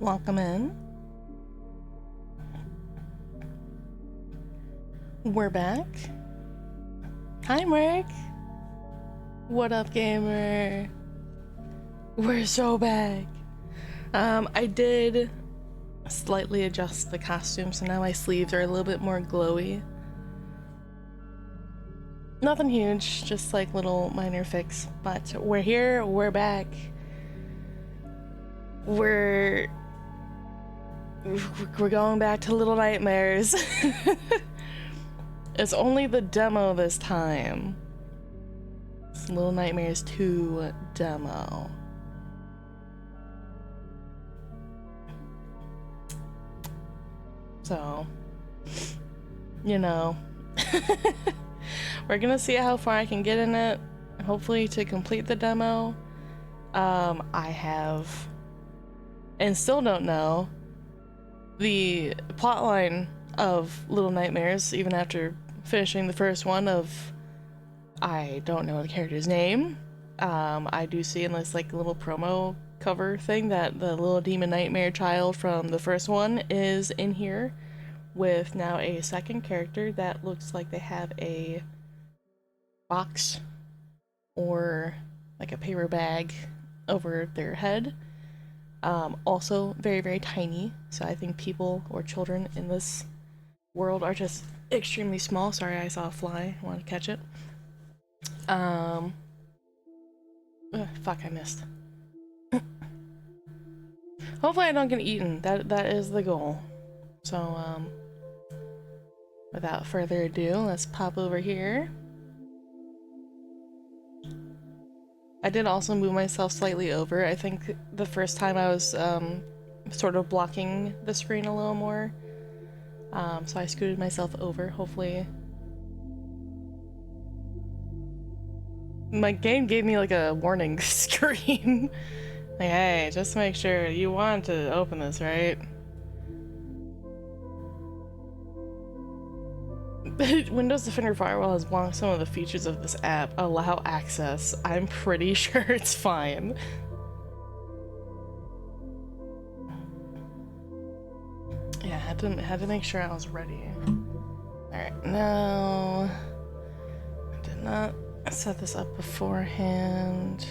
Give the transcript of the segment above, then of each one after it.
Welcome in. We're back. Hi, Merc. What up, gamer? We're so back. I did slightly adjust the costume, so now my sleeves are a little bit more glowy. Nothing huge, just like little minor fix, but we're here, we're back. We're going back to Little Nightmares. It's only the demo this time. It's Little Nightmares 2 demo. So, you know, we're gonna see how far I can get in it, hopefully to complete the demo. I have, and still don't know, the plotline of Little Nightmares, even after finishing the first one of, I don't know the character's name. I do see in this like little promo cover thing that the little demon nightmare child from the first one is in here with now a second character that looks like they have a box or like a paper bag over their head. Also very, very tiny, so I think people or children in this world are just extremely small. Sorry, I saw a fly. I wanted to catch it. Fuck, I missed. Hopefully I don't get eaten. That is the goal. So, without further ado, let's pop over here. I did also move myself slightly over. I think the first time I was sort of blocking the screen a little more. So I scooted myself over, hopefully. My game gave me like a warning screen. Like, hey, just make sure you want to open this, right? Windows Defender Firewall has blocked some of the features of this app. Allow access. I'm pretty sure it's fine. Yeah, had to make sure I was ready. Alright, now I did not set this up beforehand.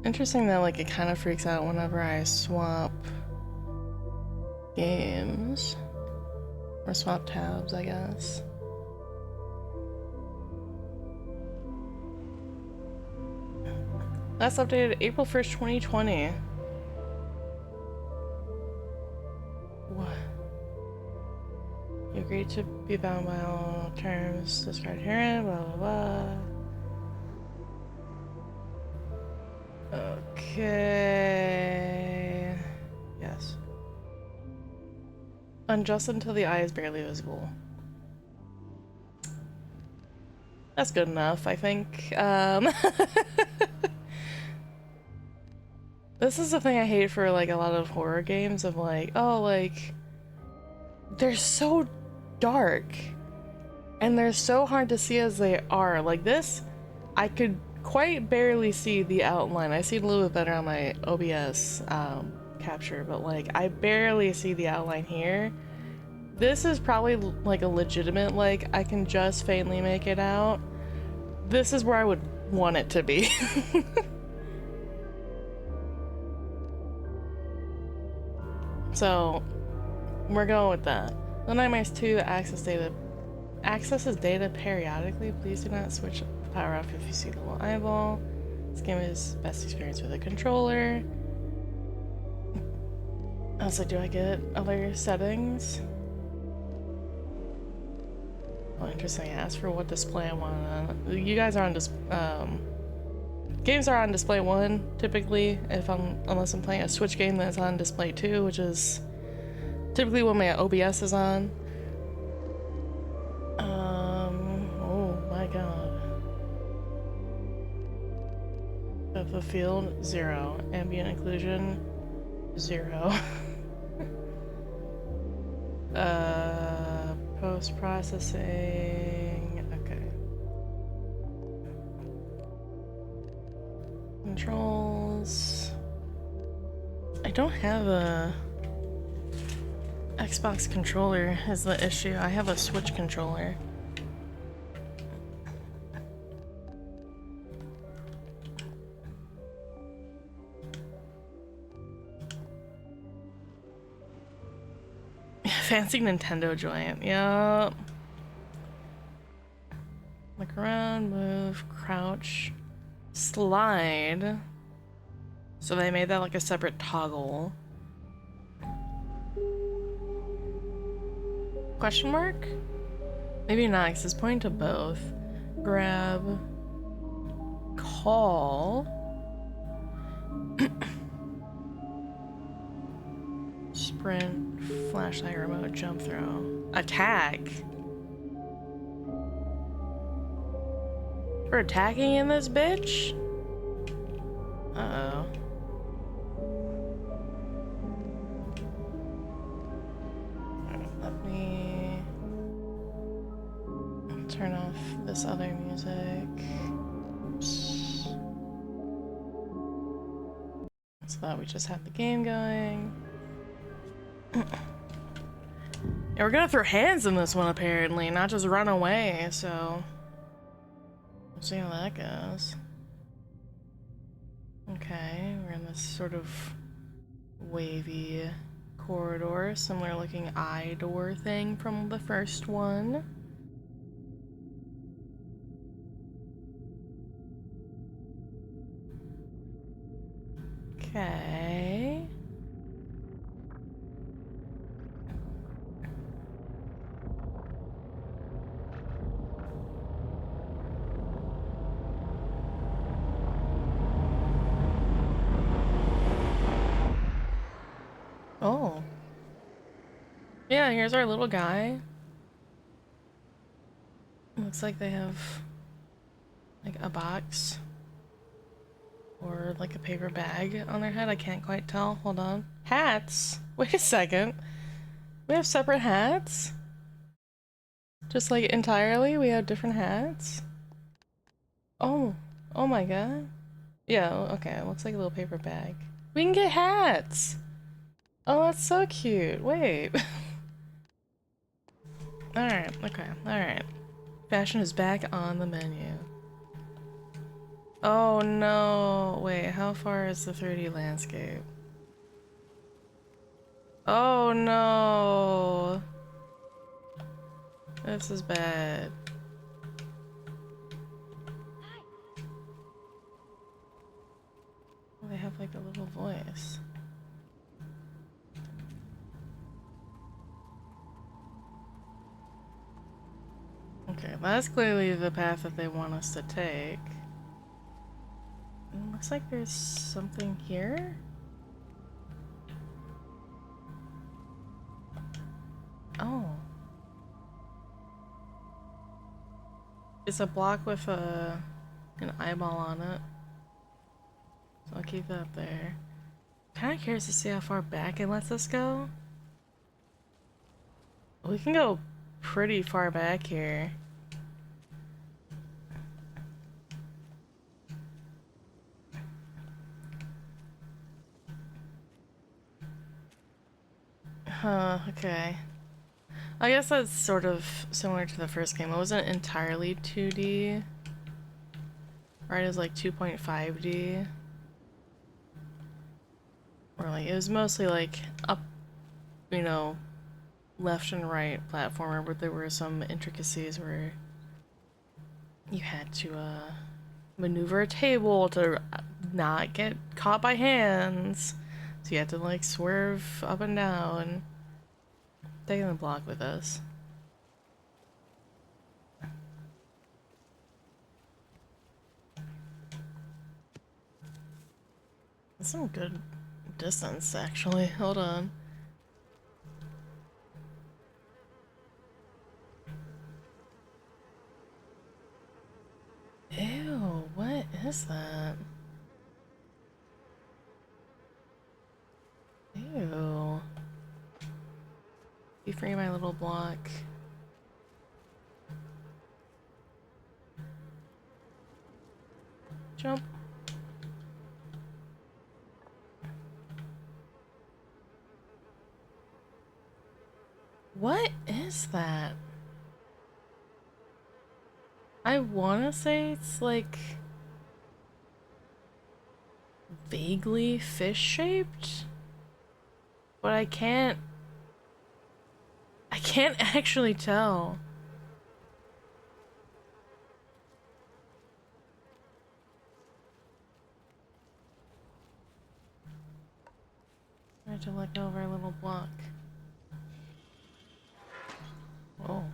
Interesting that like it kind of freaks out whenever I swap games. Or swap tabs, I guess. That's updated April 1st, 2020. What? You agreed to be bound by all terms described herein, blah blah blah. Okay. Yes. Unjust until the eye is barely visible. That's good enough, I think. This is the thing I hate for like a lot of horror games of like, oh, like they're so dark and they're so hard to see as they are. Like this, I could quite barely see the outline. I see it a little bit better on my OBS capture, but like I barely see the outline here. This is probably like a legitimate, like I can just faintly make it out. This is where I would want it to be. So we're going with that. Little Nightmares 2 accesses data periodically. Please do not switch the power off if you see the little eyeball. This game is best experience with a controller. I was like, do I get other settings? Oh, interesting. I asked for what display I want on. You guys are on games are on display 1 typically, unless I'm playing a Switch game that's on display 2, which is typically when my OBS is on. Oh my god. Depth of field 0. Ambient occlusion 0. Post-processing. Okay. Controls. I don't have a Xbox controller is the issue. I have a Switch controller. Fancy Nintendo joint, yup. Look around, move, crouch, slide. So they made that like a separate toggle. Question mark? Maybe not, because it's pointing to both. Grab, call. Sprint, flashlight, remote, jump throw. Attack. We're attacking in this bitch? Uh-oh. Let me turn off this other music. Oops. So that we just have the game going. Yeah, we're gonna throw hands in this one apparently, not just run away, so we'll see how that goes. Okay, we're in this sort of wavy corridor, similar looking eye door thing from the first one. Okay. Oh. Yeah, here's our little guy. Looks like they have like a box or like a paper bag on their head. I can't quite tell. Hold on. Hats? Wait a second. We have separate hats? Just like entirely? We have different hats? Oh. Oh my god. Yeah, okay. It looks like a little paper bag. We can get hats! Oh, that's so cute. Wait. Alright, okay. Alright. Fashion is back on the menu. Oh no. Wait, how far is the 3D landscape? Oh no. This is bad. They have like a little voice. Okay, that's clearly the path that they want us to take. It looks like there's something here. Oh. It's a block with an eyeball on it. So I'll keep that there. Kinda curious to see how far back it lets us go. We can go pretty far back here. Huh, okay. I guess that's sort of similar to the first game. It wasn't entirely 2D. Right, it was like 2.5D. Or like, it was mostly like up, you know, left and right platformer, but there were some intricacies where you had to maneuver a table to not get caught by hands. So you had to like swerve up and down. Taking the block with us. That's some good distance actually. Hold on. Ew, what is that? Ew. Be free, my little block. Jump. is that? I wanna say it's like vaguely fish-shaped, but I can't actually tell. I have to let go of our little block. Oh.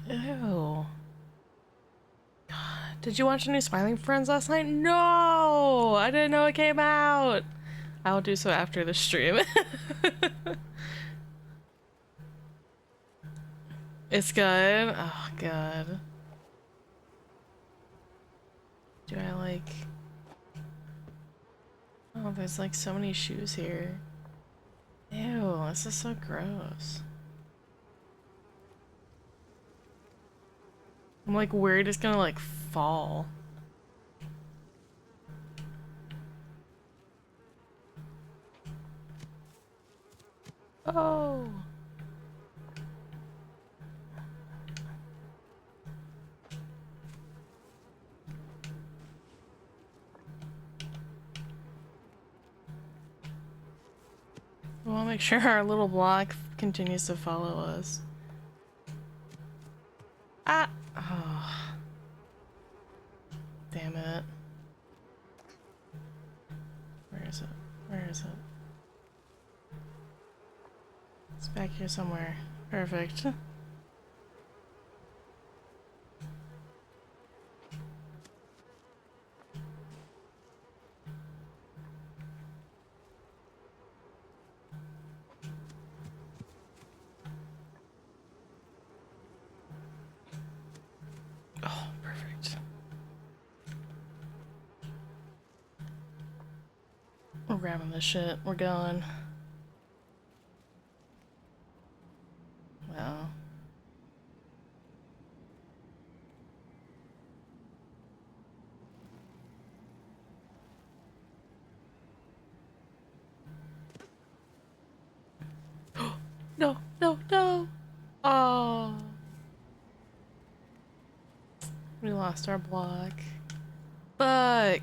Ew. Did you watch the new Smiling Friends last night? No! I didn't know it came out! I will do so after the stream. It's good? Oh, God. Do I like... Oh, there's like so many shoes here. Ew, this is so gross. I'm like worried it's gonna like fall. Oh! We want to make sure our little block continues to follow us. Ah! Oh. Damn it. Where is it? Where is it? It's back here somewhere. Perfect. Oh, perfect. We're grabbing this shit. We're going. Well. No, no, no! Oh. We lost our block. Fuck.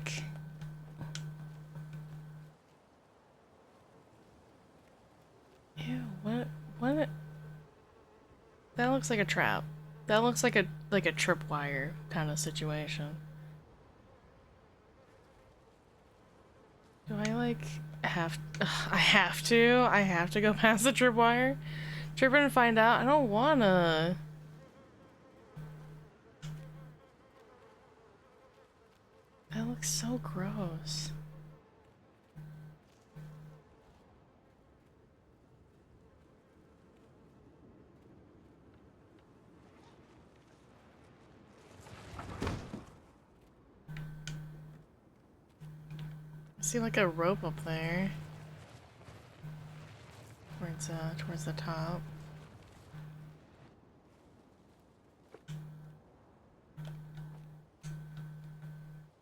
Ew, what? That looks like a trap. That looks like a tripwire kind of situation. Do I like have I have to? I have to go past the tripwire? Trip and find out? I don't wanna. That looks so gross. I see like a rope up there. Towards the top.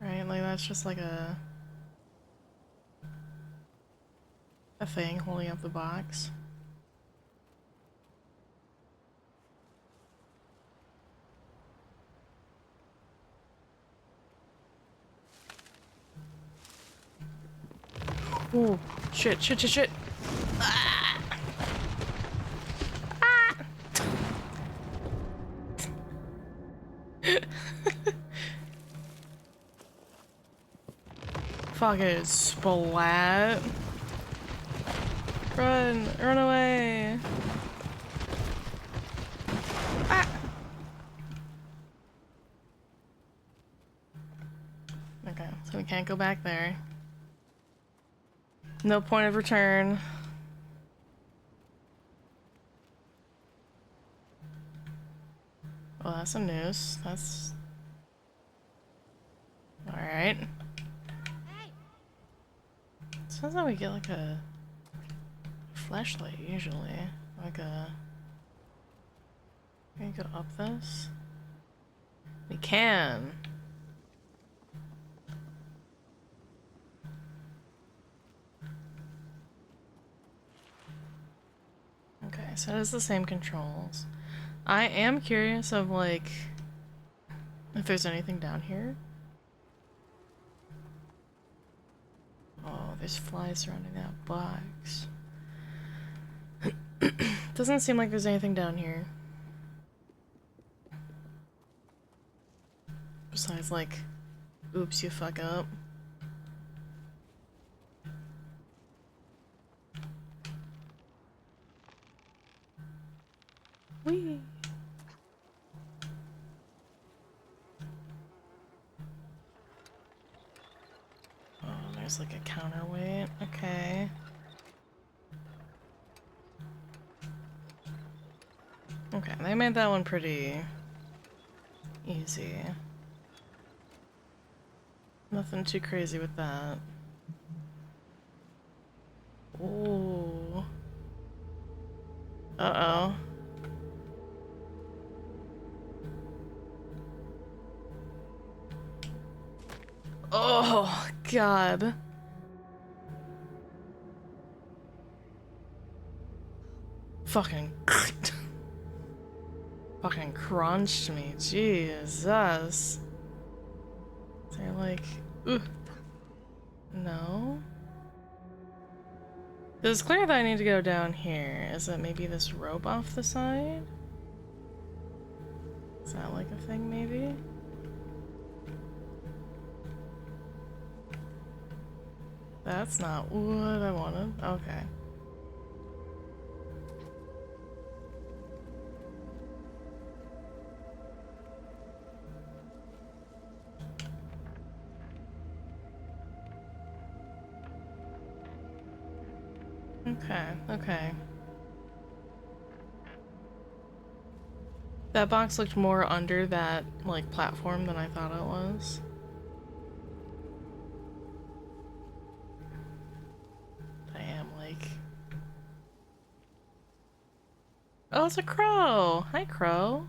Right, like that's just like a thing holding up the box. Ooh, shit, shit, shit, shit. Ah! Ah! Fucking splat. Run, run away. Ah! Okay, so we can't go back there. No point of return. Well, that's some news. That's... Alright. Sounds like we get like a flashlight usually. Like a... Can we go up this? We can! Okay, so it's the same controls. I am curious of like if there's anything down here. Oh, there's flies surrounding that box. Doesn't seem like there's anything down here. Besides like, oops, you fuck up. Whee! Oh, there's like a counterweight. Okay. Okay, they made that one pretty easy. Nothing too crazy with that. Ooh. Uh-oh. Oh, God. Fucking... Fucking crunched me. Jesus. They're like... Ugh. No? It's clear that I need to go down here. Is it maybe this rope off the side? Is that like a thing, maybe? That's not what I wanted. Okay. Okay, okay. That box looked more under that, like, platform than I thought it was. I am, like... Oh, it's a crow! Hi, crow.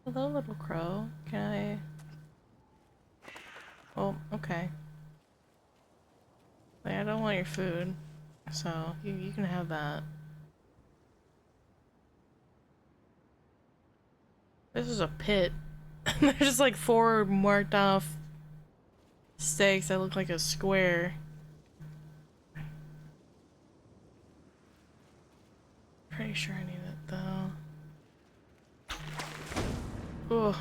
Hello, little crow. Can I... Oh, okay. Like, I don't want your food, so you can have that. This is a pit. There's just like 4 marked off stakes that look like a square. Pretty sure I need it though. Ugh.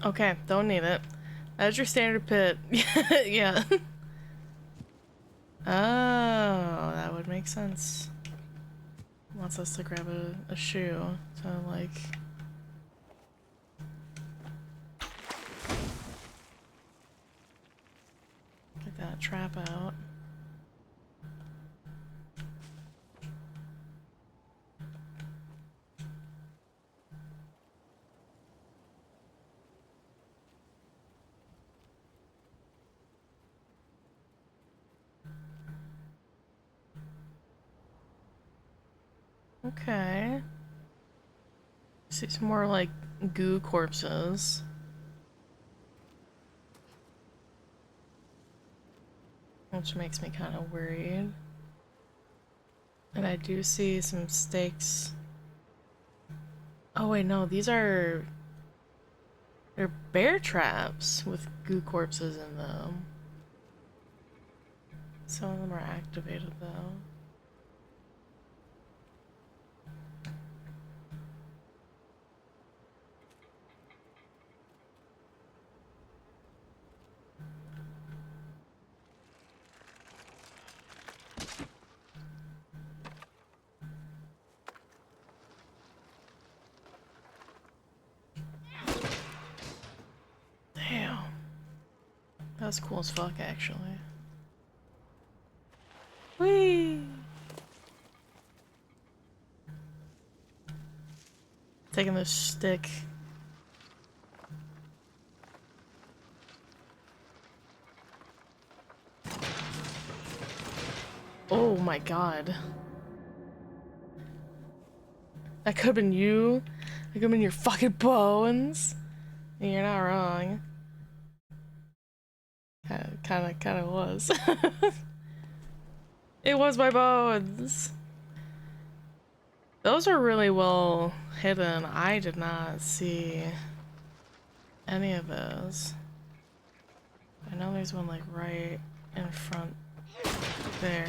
Okay, don't need it. That's your standard pit. Yeah. Oh, that would make sense. Wants us to grab a shoe to like... Get that trap out. Okay. See some more like goo corpses. Which makes me kind of worried. And I do see some stakes. Oh wait, no, these are... They're bear traps with goo corpses in them. Some of them are activated though. Damn. That's cool as fuck, actually. Whee! taking this stick. Oh my god. That could have been you. That could have been your fucking bones. You're not wrong. Kinda was. It was my bones. Those are really well hidden. I did not see any of those. I know there's one like right in front there.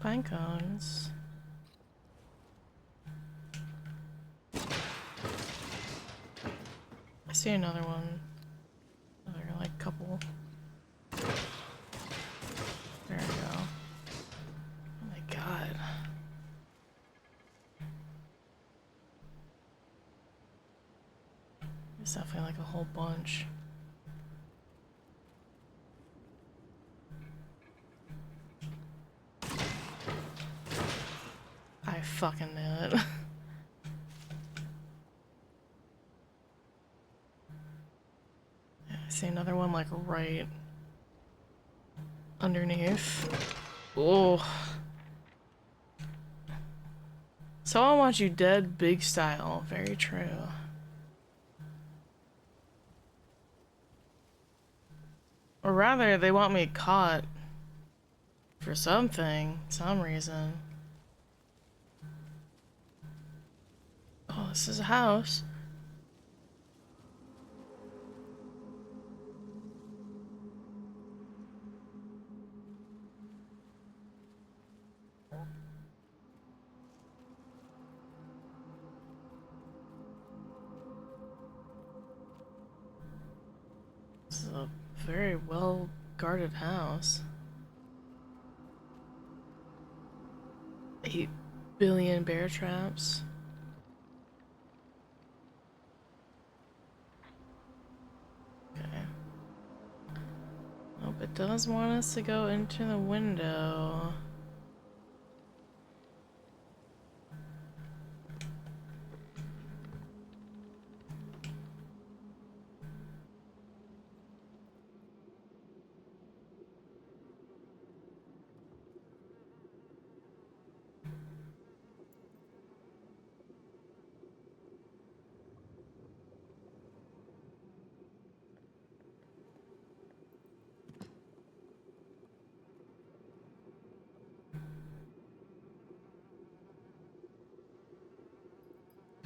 Pine cones. I see another one. Another like couple. There we go. Oh my god. There's definitely like a whole bunch. I fucking knew it. I see another one like right underneath. Oh. Someone wants you dead big style. Very true. Or rather, they want me caught for something, some reason. Oh, this is a house. This is a very well guarded house. 8 billion bear traps. Okay. Oh, it does want us to go into the window.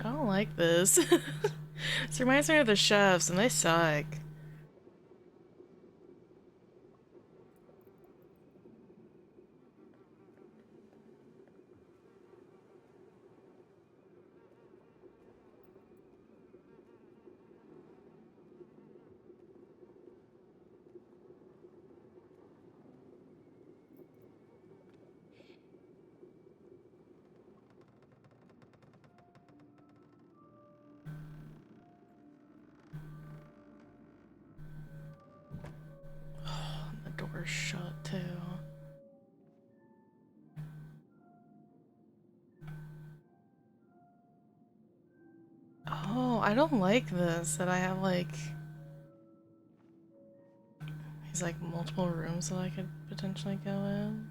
I don't like this. This reminds me of the chefs, and they suck. The door's shut too. Oh, I don't like this, that I have like these like multiple rooms that I could potentially go in.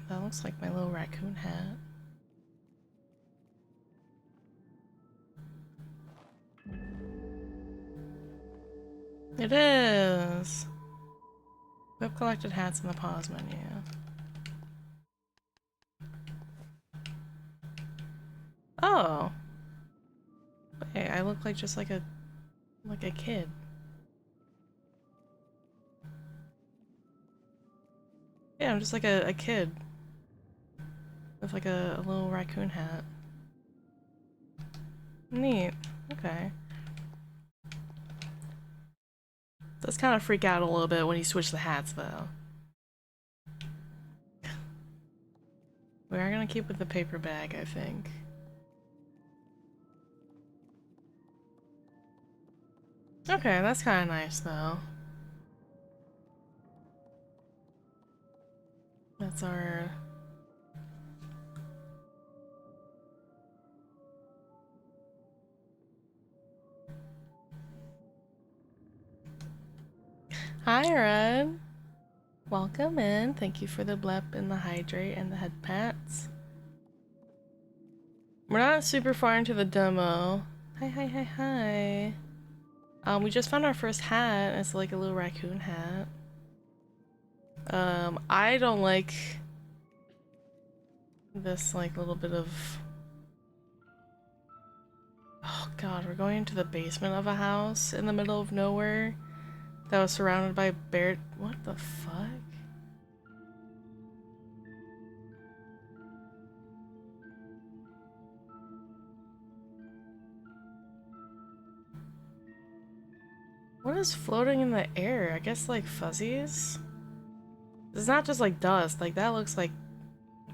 That looks like my little raccoon hat. It is! We've collected hats in the pause menu. Oh! Hey, I look like just like a kid. Yeah, I'm just like a kid. With like a little raccoon hat. Neat. Okay. Does kind of freak out a little bit when you switch the hats, though. We are gonna keep with the paper bag, I think. Okay, that's kind of nice, though. That's our... Hi, Red. Welcome in. Thank you for the blep and the hydrate and the head pats. We're not super far into the demo. Hi, hi, hi, hi. We just found our first hat. It's like a little raccoon hat. I don't like this like little bit of... Oh god, we're going into the basement of a house in the middle of nowhere that was surrounded by bear... What the fuck? What is floating in the air? I guess like fuzzies? It's not just like dust, like that looks like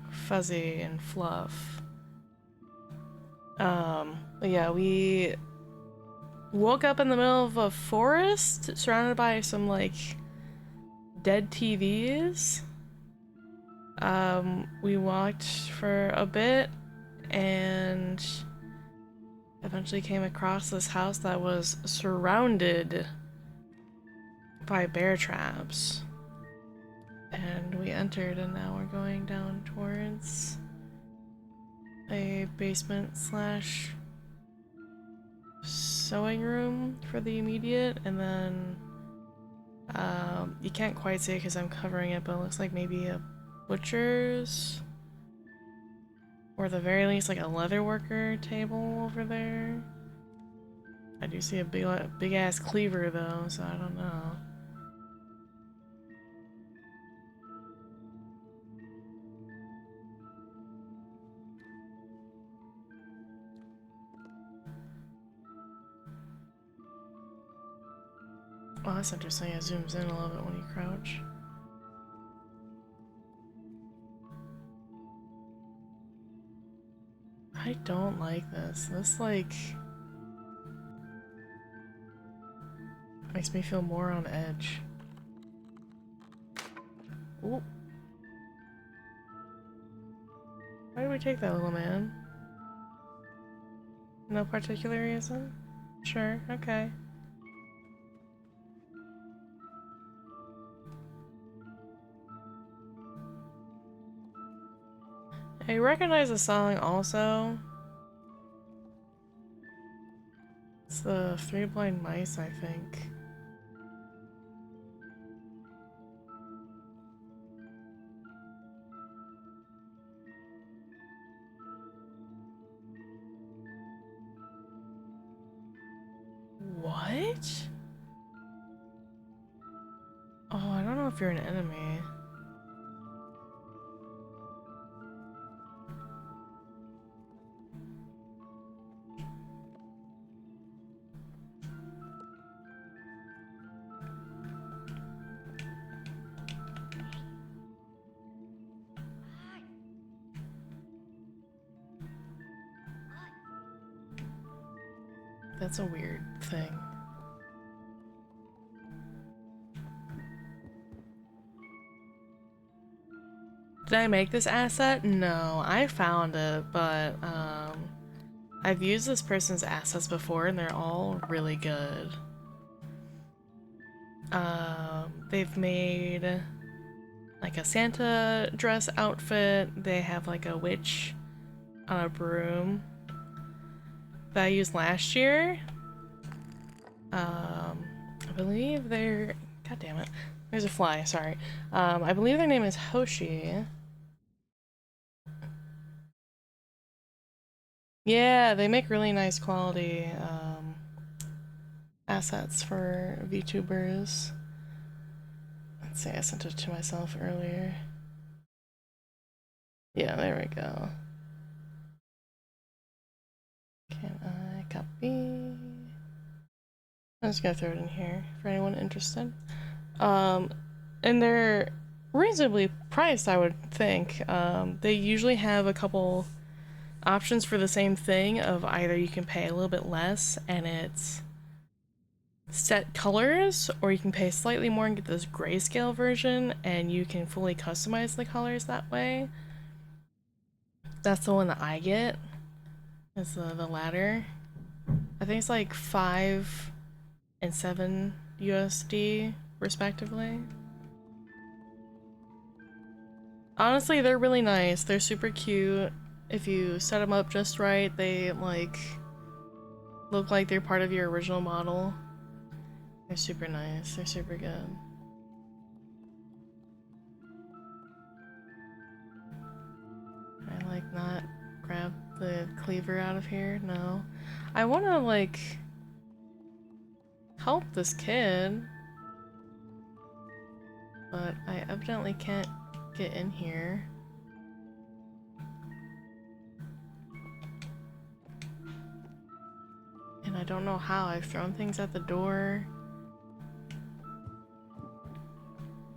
fuzzy and fluff. But yeah, we woke up in the middle of a forest surrounded by some like dead TVs. We walked for a bit and eventually came across this house that was surrounded by bear traps. And we entered and now we're going down towards a basement slash sewing room for the immediate, and then you can't quite see it because I'm covering it, but it looks like maybe a butcher's or at the very least like a leatherworker table over there. I do see a big ass cleaver though, so I don't know. Oh, that's interesting. It zooms in a little bit when you crouch. I don't like this. This, like, makes me feel more on edge. Ooh. Why did we take that little man? No particular reason? Sure, okay. I recognize the song also. It's the Three Blind Mice, I think. What? Oh, I don't know if you're an enemy. That's a weird thing. Did I make this asset? No, I found it, but I've used this person's assets before and they're all really good. They've made like a Santa dress outfit. They have like a witch on a broom that I used last year. I believe they're... God damn it. There's a fly, sorry. I believe their name is Hoshi. Yeah, they make really nice quality assets for VTubers. Let's see, I sent it to myself earlier. Yeah, there we go. Can I Copy. I'm just gonna throw it in here for anyone interested. And they're reasonably priced, I would think. They usually have a couple options for the same thing of either you can pay a little bit less and it's set colors, or you can pay slightly more and get this grayscale version and you can fully customize the colors that way. That's the one that I get, is the latter. I think it's like 5 and 7 USD respectively. Honestly, they're really nice. They're super cute. If you set them up just right, they like look like they're part of your original model. They're super nice. They're super good. I like not grab the cleaver out of here. No. I want to like help this kid, but I evidently can't get in here. And I don't know how. I've thrown things at the door.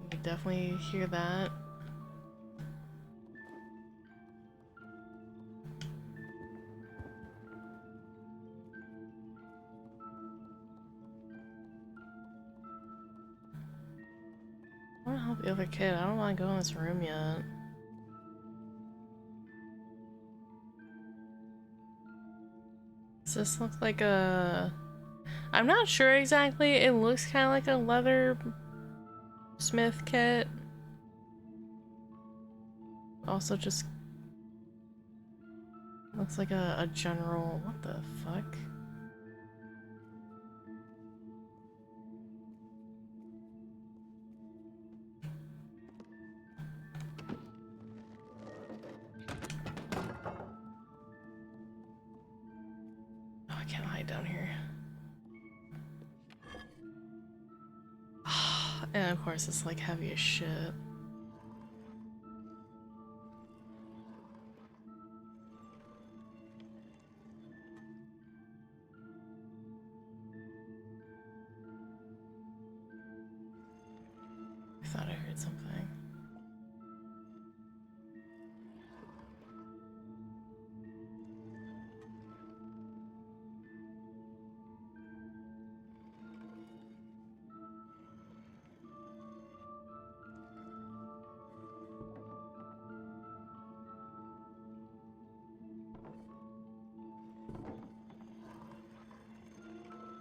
You can definitely hear that. I want to help the other kid. I don't want to go in this room yet. Does this look like a... I'm not sure exactly. It looks kind of like a leather smith kit. Also just looks like a general... What the fuck? Oh, I can't hide down here. And of course it's like heavy as shit. I thought I heard something.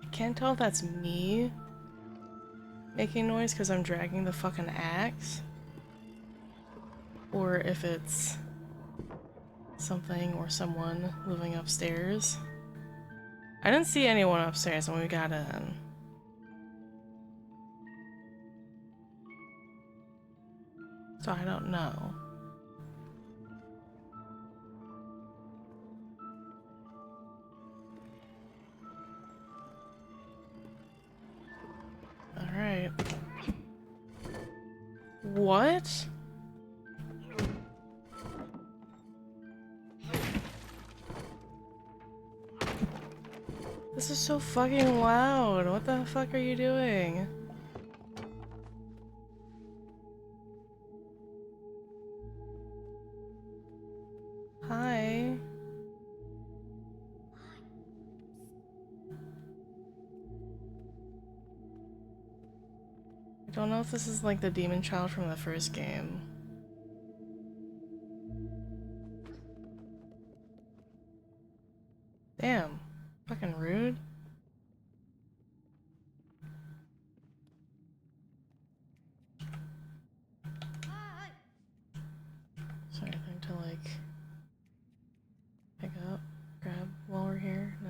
I can't tell if that's me making noise because I'm dragging the fucking axe, or if it's something or someone living upstairs. I didn't see anyone upstairs when we got in. So I don't know. Alright. What? This is so fucking loud. What the fuck are you doing? Hi. I don't know if this is like the demon child from the first game. Damn. Fucking rude. Is there anything to like pick up, grab while we're here? No.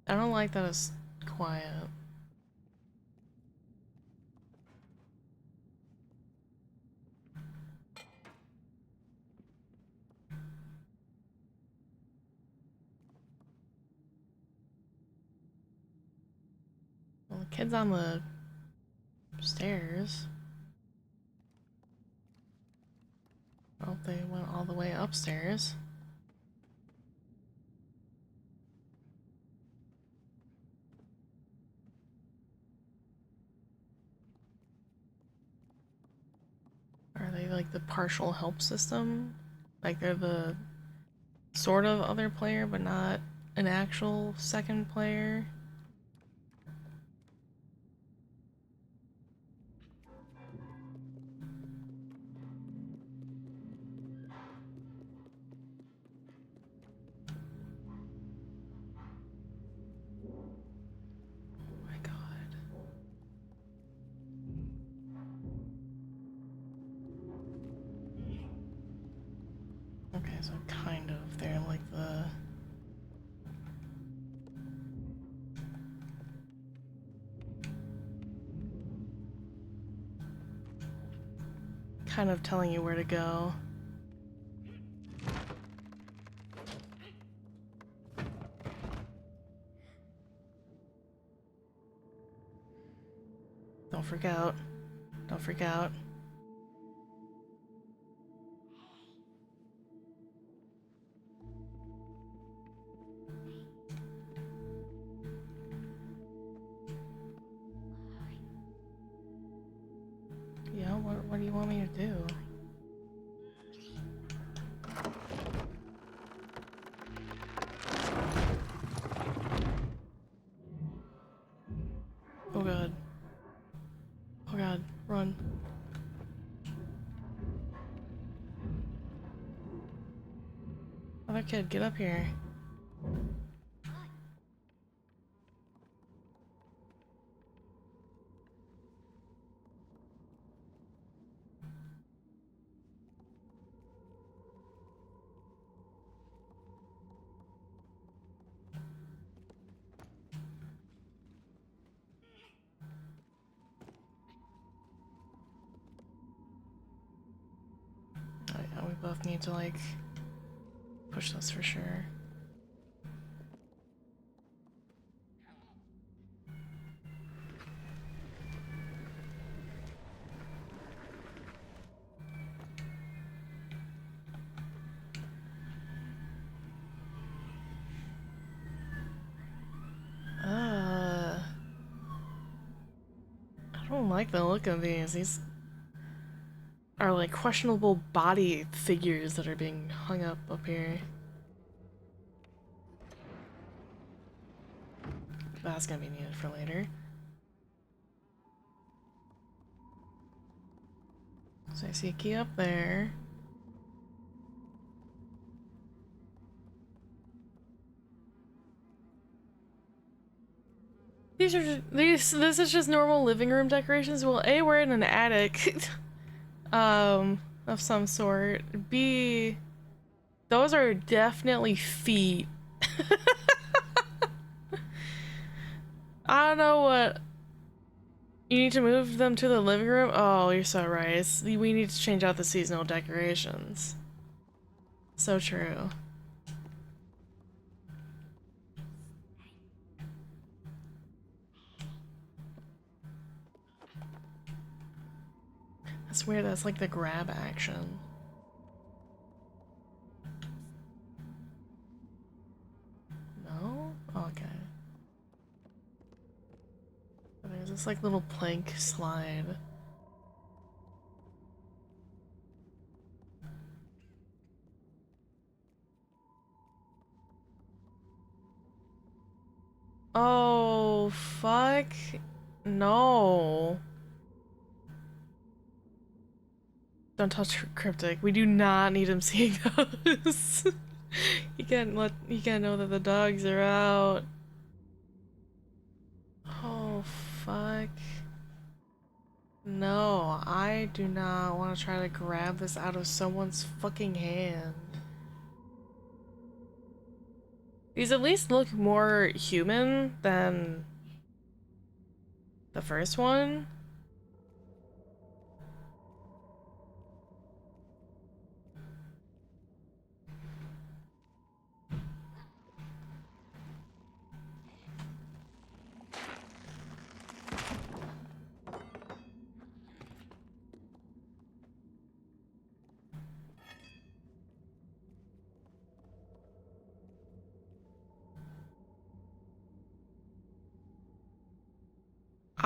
I don't like that it's quiet. Kids on the stairs. Well, they went all the way upstairs. Are they like the partial help system? Like they're the sort of other player, but not an actual second player? Oh my god. Okay, so kind of. They're like the... kind of telling you where to go. Don't freak out. Don't freak out. Yeah, what do you want me to do? Oh god. Oh god, run. Other kid, get up here. Oh yeah, we both need to like push this for sure. I don't like the look of these. These are like questionable body figures that are being hung up here. That's gonna be needed for later. So I see a key up there. These are just, this is just normal living room decorations. Well, A, we're in an attic of some sort. B, those are definitely feet. I don't know what. You need to move them to the living room? Oh, you're so right. We need to change out the seasonal decorations. So true. That's weird, that's like the grab action. No? Okay. There's this like little plank slide. Oh, fuck. No. Don't touch cryptic. We do not need him seeing those. You can't know that the dogs are out. Oh, fuck. No, I do not want to try to grab this out of someone's fucking hand. These at least look more human than the first one.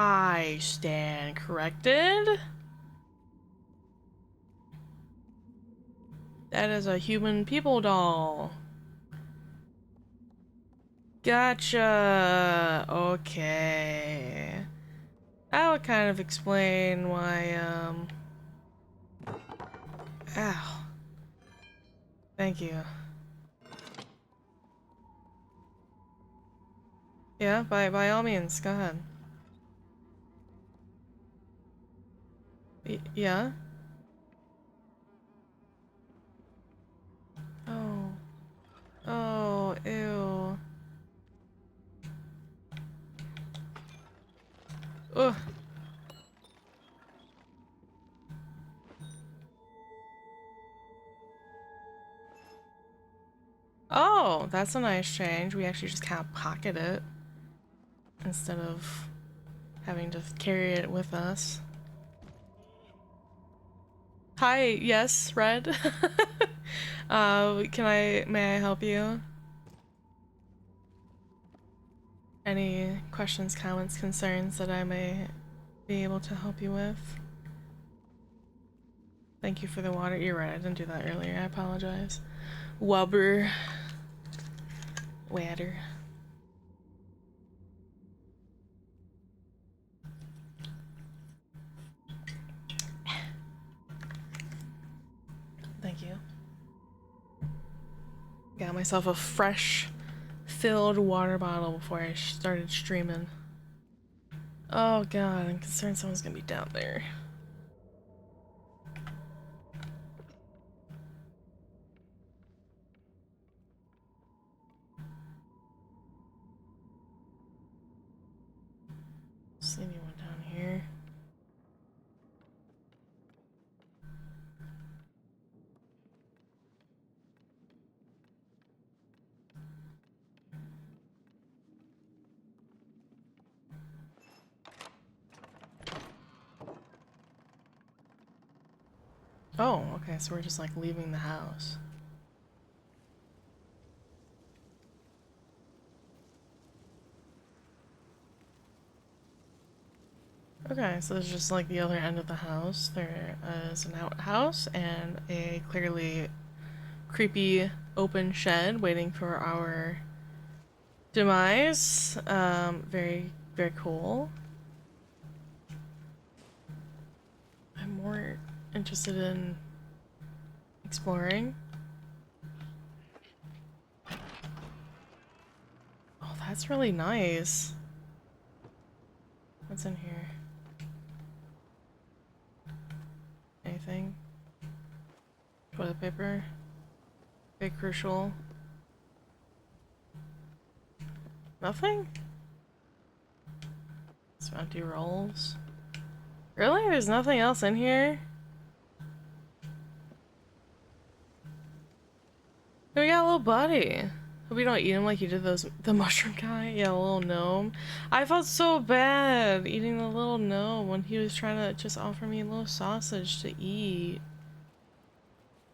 I stand corrected. That is a human people doll. Gotcha. Okay. That would kind of explain why, ow. Thank you. Yeah, by all means, go ahead. Yeah? Oh. Oh, ew. Ugh. Oh, that's a nice change. We actually just kind of pocket it instead of having to carry it with us. Hi, yes, Red. May I help you? Any questions, comments, concerns that I may be able to help you with? Thank you for the water. You're right, I didn't do that earlier. I apologize. Wubber. Water. Thank you. Got myself a fresh filled water bottle before I started streaming. Oh god, I'm concerned someone's gonna be down there. See anyone down here? Oh, okay, so we're just like leaving the house. Okay, so it's just like the other end of the house. There is an outhouse and a clearly creepy open shed waiting for our demise. Very, very cool. I'm more interested in exploring. Oh, that's really nice. What's in here? Anything? Toilet paper? Very crucial. Nothing? Some empty rolls. Really? There's nothing else in here? We got a little buddy. Hope you don't eat him like you did the mushroom guy. Yeah, the little gnome. I felt so bad eating the little gnome when he was trying to just offer me a little sausage to eat.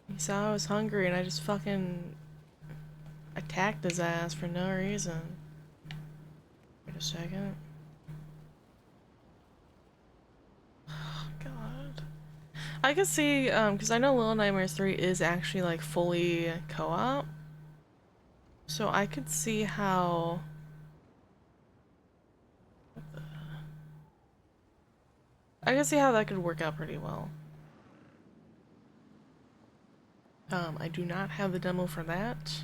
He saw I was hungry and I just fucking attacked his ass for no reason. Wait a second. Oh, God. I could see, because I know Little Nightmares 3 is actually like fully co-op. So I could see how... I could see how that could work out pretty well. I do not have the demo for that.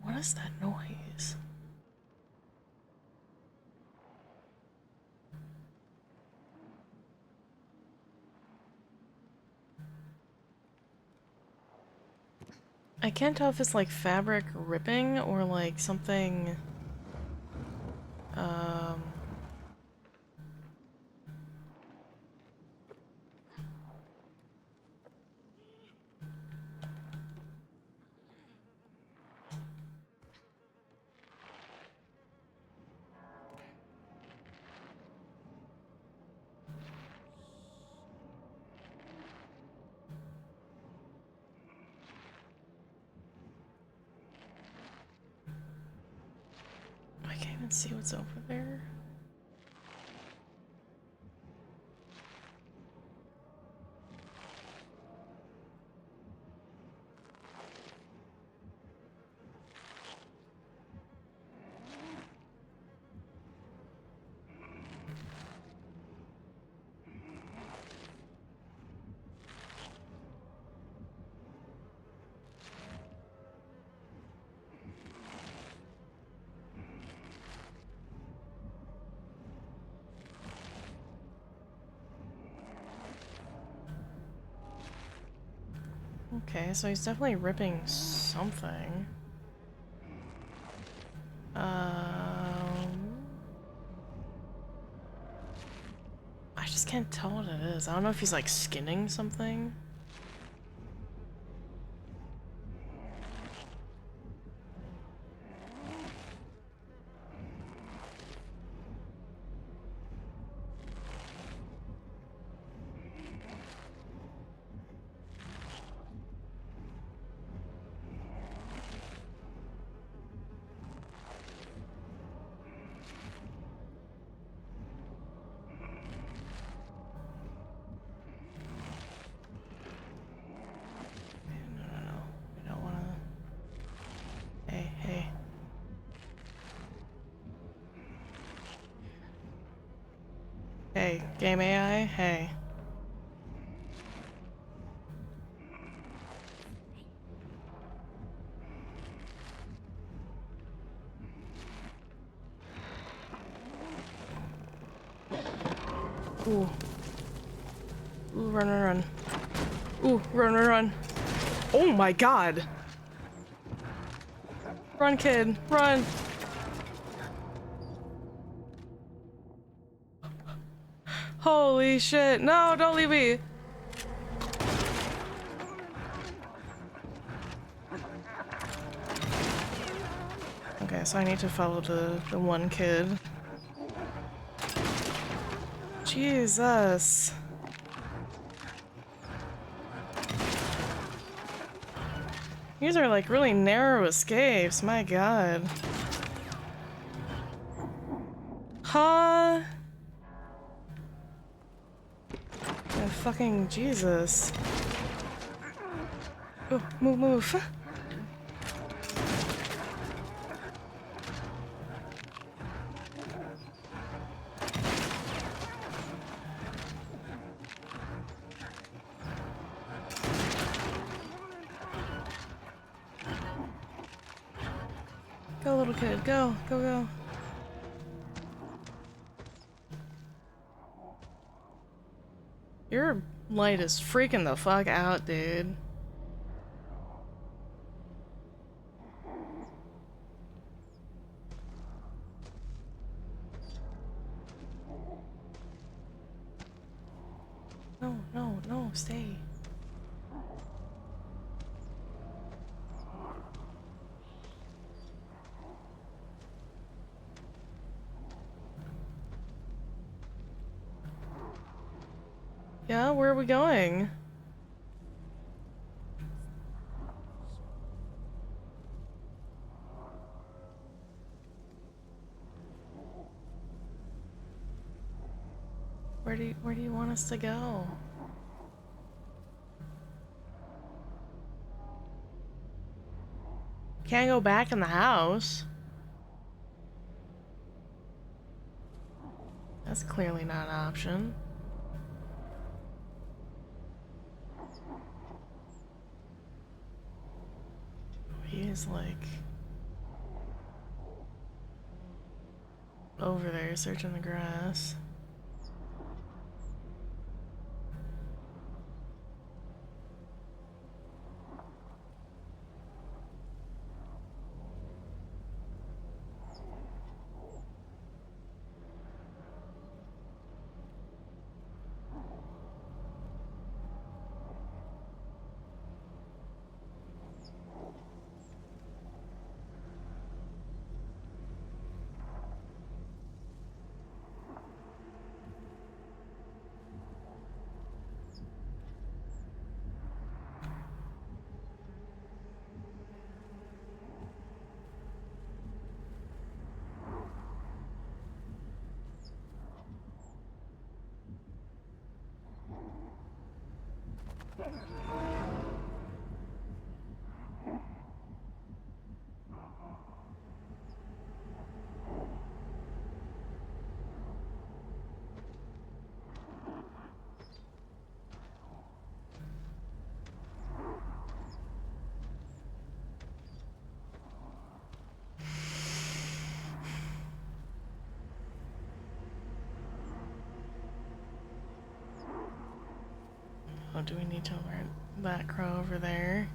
What is that noise? I can't tell if it's like fabric ripping or like something, um... I can't even see what's over there. Okay, so he's definitely ripping something. I just can't tell what it is. I don't know if he's like skinning something. Hey, game AI, hey. Ooh. Ooh, run, run, run. Ooh, run, run, run. Oh my god! Run, kid, run! Holy shit, no, don't leave me! Okay, so I need to follow the one kid. Jesus. These are like really narrow escapes, my god. Huh? Oh, fucking Jesus. Oh, move, move. Go, little kid, go, go, go. Your light is freaking the fuck out, dude. No, no, no, stay. Yeah, where are we going? Where do you want us to go? Can't go back in the house. That's clearly not an option. He is like over there searching the grass. Oh, do we need to alert that crow over there?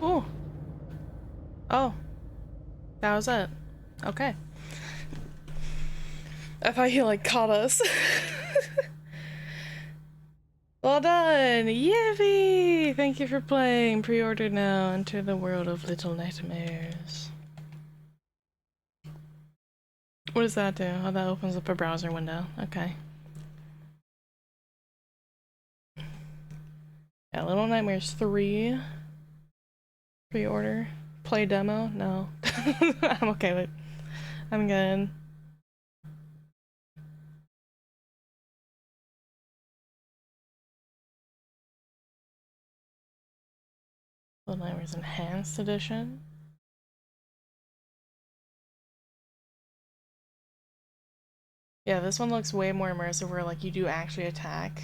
Ooh. Oh. That was it. Okay. I thought he like caught us. Well done! Yippee! Thank you for playing. Pre-order now. Enter the world of Little Nightmares. What does that do? Oh, that opens up a browser window. Okay. Yeah, Little Nightmares 3. Pre-order. Play demo? No. I'm okay with it. I'm good. Little Nightmares Enhanced Edition. Yeah, this one looks way more immersive where like you do actually attack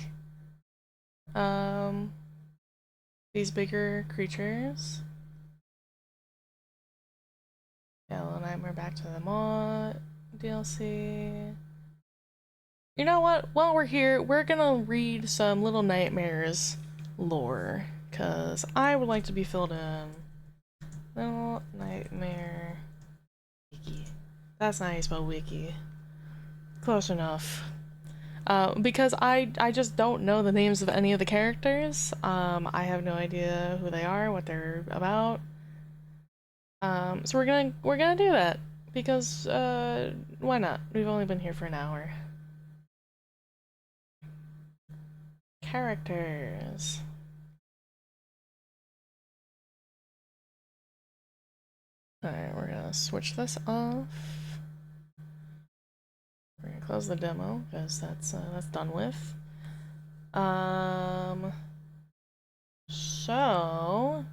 these bigger creatures. Yeah, Little Nightmare Back to the Mod DLC. You know what? While we're here, we're gonna read some Little Nightmares lore, because I would like to be filled in. Little Nightmare Wiki. That's not how you spell wiki. Close enough. Because I just don't know the names of any of the characters. I have no idea who they are, what they're about. So we're gonna do that because why not? We've only been here for an hour. Characters. Alright, we're gonna switch this off. We're gonna close the demo because that's done with. So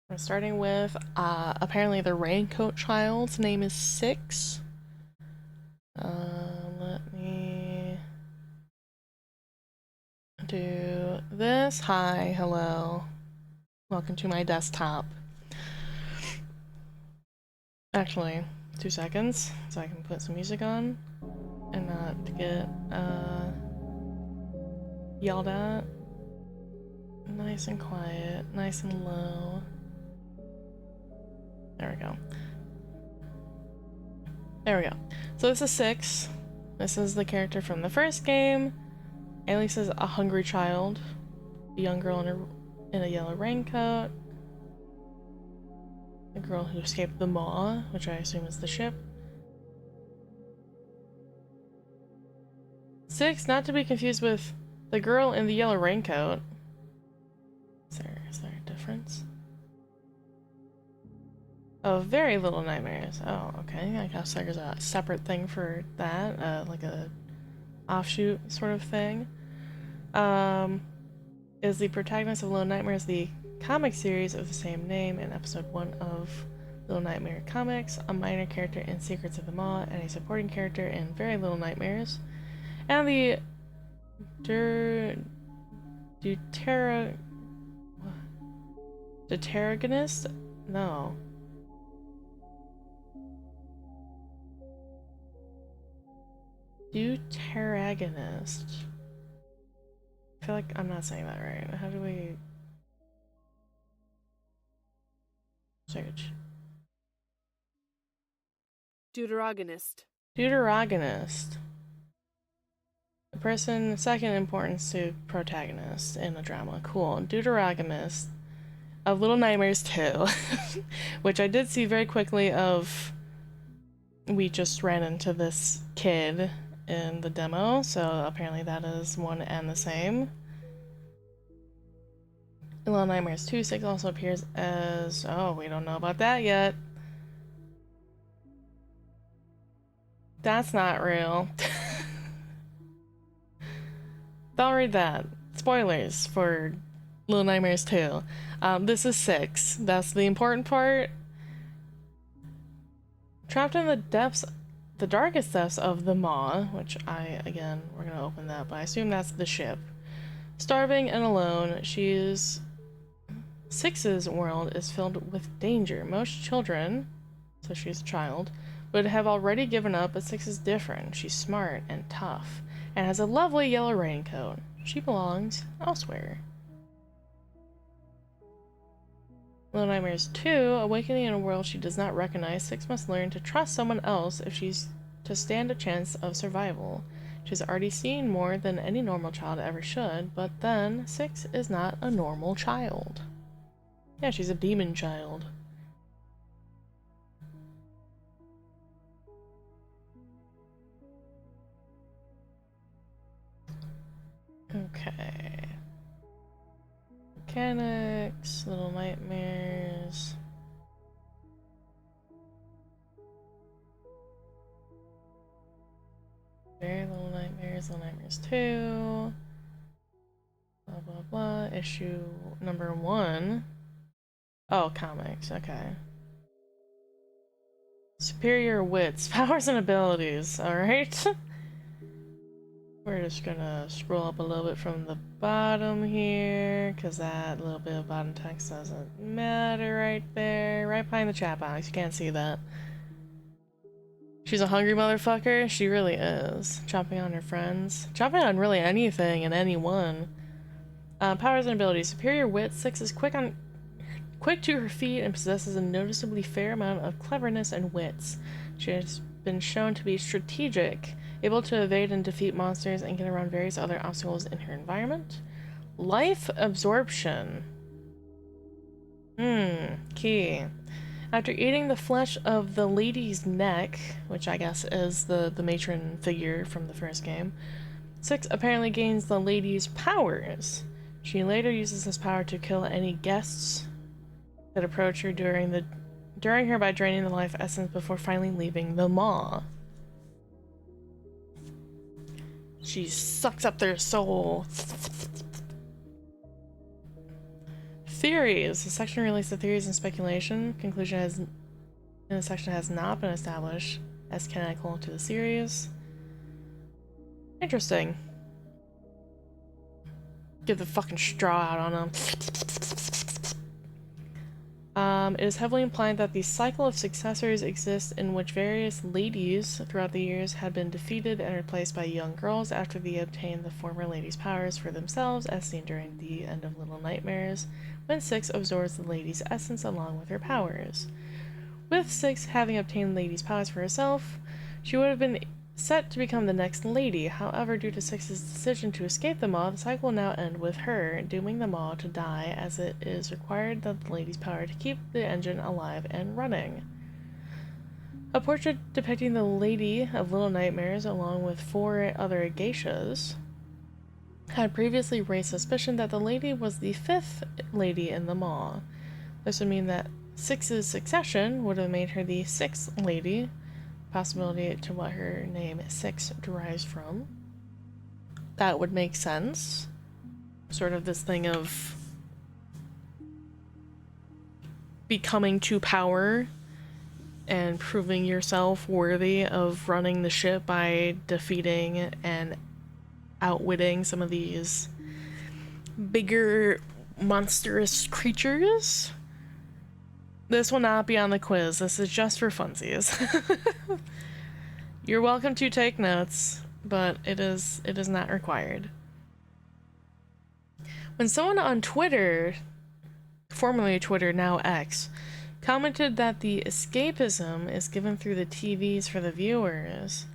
we're starting with apparently the Raincoat Child's name is 6. Let me do this. Hi, hello. Welcome to my desktop. Actually, 2 seconds so I can put some music on and not get yelled at. Nice and quiet, nice and low. There we go. There we go. So this is 6. This is the character from the first game. Alice is a hungry child. A young girl in a yellow raincoat. The girl who escaped the maw, which I assume is the ship. 6, not to be confused with the girl in the yellow raincoat. Is there a difference? Oh, Very Little Nightmares. Oh, okay. I guess there's a separate thing for that, like a offshoot sort of thing. Is the protagonist of Little Nightmares, the comic series of the same name, in episode 1 of Little Nightmare Comics, a minor character in Secrets of the Maw, and a supporting character in Very Little Nightmares. And the Deuteragonist? No. Deuteragonist. I feel like I'm not saying that right. How do we search? Deuteragonist. Deuteragonist. The person second importance to protagonist in a drama. Cool. Deuteragonist of Little Nightmares 2, which I did see very quickly of. We just ran into this kid in the demo, so apparently that is one and the same. Little Nightmares 2 6 also appears as... oh, we don't know about that yet. That's not real. Don't read that. Spoilers for Little Nightmares 2. This is 6. That's the important part. Trapped in the depths, the darkest depths of the Maw, which again, we're gonna open that, but I assume that's the ship. Starving and alone, 6's world is filled with danger. Most children, so she's a child, would have already given up, but 6 is different. She's smart and tough, and has a lovely yellow raincoat. She belongs elsewhere. Little Nightmares 2, awakening in a world she does not recognize, 6 must learn to trust someone else if she's to stand a chance of survival. She's already seen more than any normal child ever should, but then 6 is not a normal child. Yeah, she's a demon child. Okay. Mechanics, Little Nightmares. Very Little Nightmares, Little Nightmares 2. Blah blah blah. Issue number 1. Oh, comics, okay. Superior wits, powers and abilities, alright? We're just gonna scroll up a little bit from the bottom here, because that little bit of bottom text doesn't matter right there. Right behind the chat box, you can't see that. She's a hungry motherfucker, she really is. Chomping on her friends. Chomping on really anything and anyone. Powers and abilities. Superior wit, 6 is quick to her feet and possesses a noticeably fair amount of cleverness and wits. She has been shown to be strategic, able to evade and defeat monsters and get around various other obstacles in her environment. Life absorption. Key. After eating the flesh of the lady's neck, which I guess is the matron figure from the first game, 6 apparently gains the lady's powers. She later uses this power to kill any guests that approach her during her by draining the life essence before finally leaving the maw. She sucks up their soul. Theories. The section relates to theories and speculation. Conclusion in the section has not been established as canonical to the series. Interesting. Get the fucking straw out on them. It is heavily implied that the cycle of successors exists in which various ladies throughout the years had been defeated and replaced by young girls after they obtained the former ladies' powers for themselves, as seen during the end of Little Nightmares, when Six absorbs the lady's essence along with her powers. With Six having obtained ladies' powers for herself, she would have been set to become the next lady. However, due to Six's decision to escape them all, the cycle will now end with her, dooming them all to die, as it is required that the lady's power to keep the engine alive and running. A portrait depicting the Lady of Little Nightmares, along with 4 other geishas, had previously raised suspicion that the lady was the 5th lady in them all. This would mean that Six's succession would have made her the 6th lady, possibility to what her name Six derives from. That would make sense. Sort of this thing of becoming to power and proving yourself worthy of running the ship by defeating and outwitting some of these bigger monstrous creatures. This will not be on the quiz. This is just for funsies. You're welcome to take notes, but it is not required. When someone on Twitter, formerly Twitter, now X, commented that the escapism is given through the TVs for the viewers.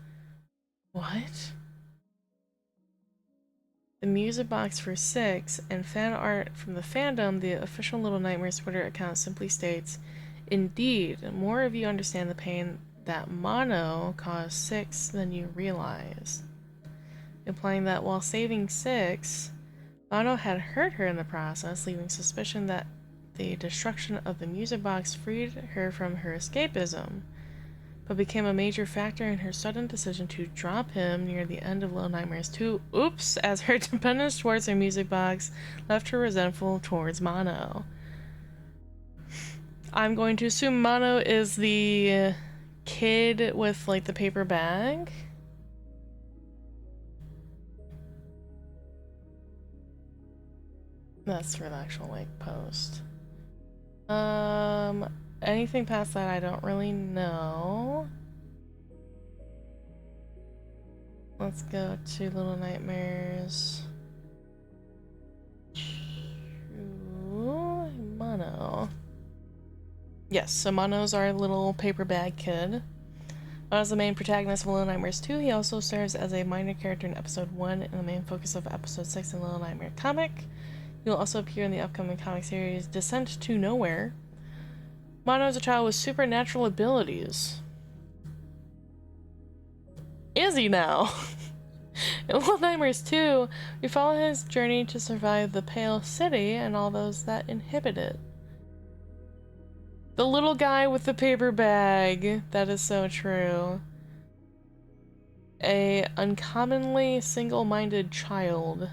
What? The music box for Six, and fan art from the fandom, the official Little Nightmares Twitter account simply states, "Indeed, more of you understand the pain that Mono caused Six than you realize," implying that while saving Six, Mono had hurt her in the process, leaving suspicion that the destruction of the music box freed her from her escapism, but became a major factor in her sudden decision to drop him near the end of Little Nightmares 2. Oops, as her dependence towards her music box left her resentful towards Mono. I'm going to assume Mono is the kid with, like, the paper bag. That's for the actual, like, post. Anything past that I don't really know. Let's go to Little Nightmares 2. Mono. Yes, so Mono's our little paper bag kid. As the main protagonist of Little Nightmares 2, he also serves as a minor character in Episode 1 and the main focus of Episode 6 in Little Nightmare comic. He will also appear in the upcoming comic series Descent to Nowhere. Mono is a child with supernatural abilities. Is he now? In Little Nightmares 2, we follow his journey to survive the Pale City and all those that inhabit it. The little guy with the paper bag. That is so true. A uncommonly single-minded child.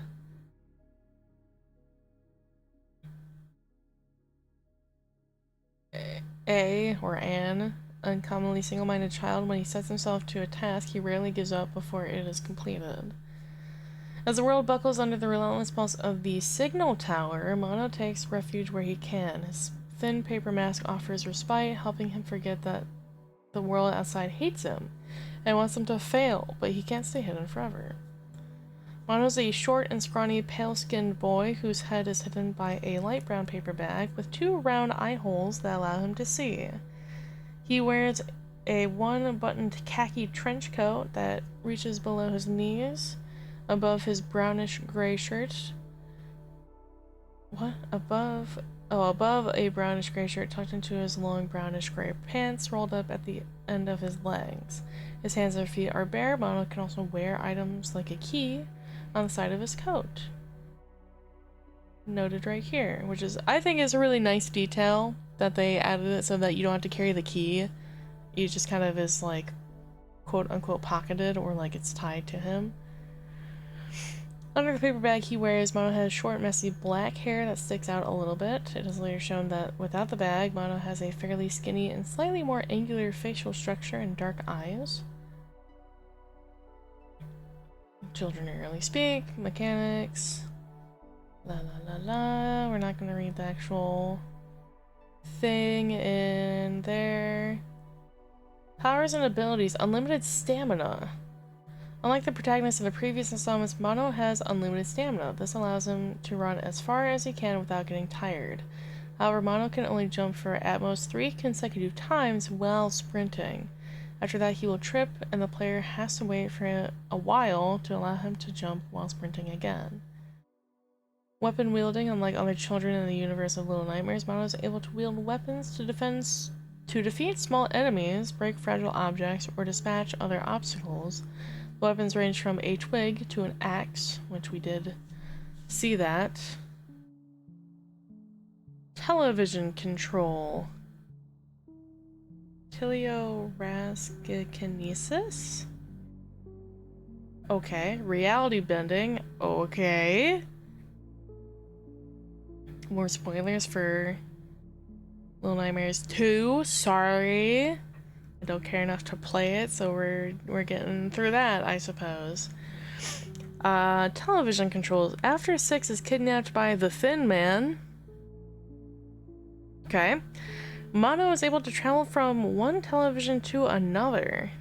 An uncommonly single-minded child. When he sets himself to a task, he rarely gives up before it is completed. As the world buckles under the relentless pulse of the signal tower, Mono takes refuge where he can. His thin paper mask offers respite, helping him forget that the world outside hates him and wants him to fail, but he can't stay hidden forever. Mono's a short and scrawny, pale-skinned boy whose head is hidden by a light brown paper bag with 2 round eye holes that allow him to see. He wears a one-buttoned khaki trench coat that reaches below his knees, above his brownish-gray shirt. What? Above a brownish-gray shirt tucked into his long brownish-gray pants rolled up at the end of his legs. His hands and feet are bare. Mono can also wear items like a key on the side of his coat. Noted right here, which is, I think, is a really nice detail that they added it so that you don't have to carry the key. It just kind of is like quote-unquote pocketed, or like it's tied to him. Under the paper bag he wears, Mono has short, messy black hair that sticks out a little bit. It is later shown that without the bag, Mono has a fairly skinny and slightly more angular facial structure and dark eyes. Children rarely speak. Mechanics. La la la la. We're not going to read the actual thing in there. Powers and abilities, unlimited stamina. Unlike the protagonist of the previous installments, Mono has unlimited stamina. This allows him to run as far as he can without getting tired. However, Mono can only jump for at most 3 consecutive times while sprinting. After that, he will trip, and the player has to wait for a while to allow him to jump while sprinting again. Weapon wielding, unlike other children in the universe of Little Nightmares, Mono is able to wield weapons to defeat small enemies, break fragile objects, or dispatch other obstacles. The weapons range from a twig to an axe, which we did see that. Television control. Teleoraskinesis? Okay. Reality bending. Okay. More spoilers for Little Nightmares 2. Sorry. I don't care enough to play it, so we're getting through that, I suppose. Television controls. After 6 is kidnapped by the Thin Man. Okay. Mono is able to travel from one television to another.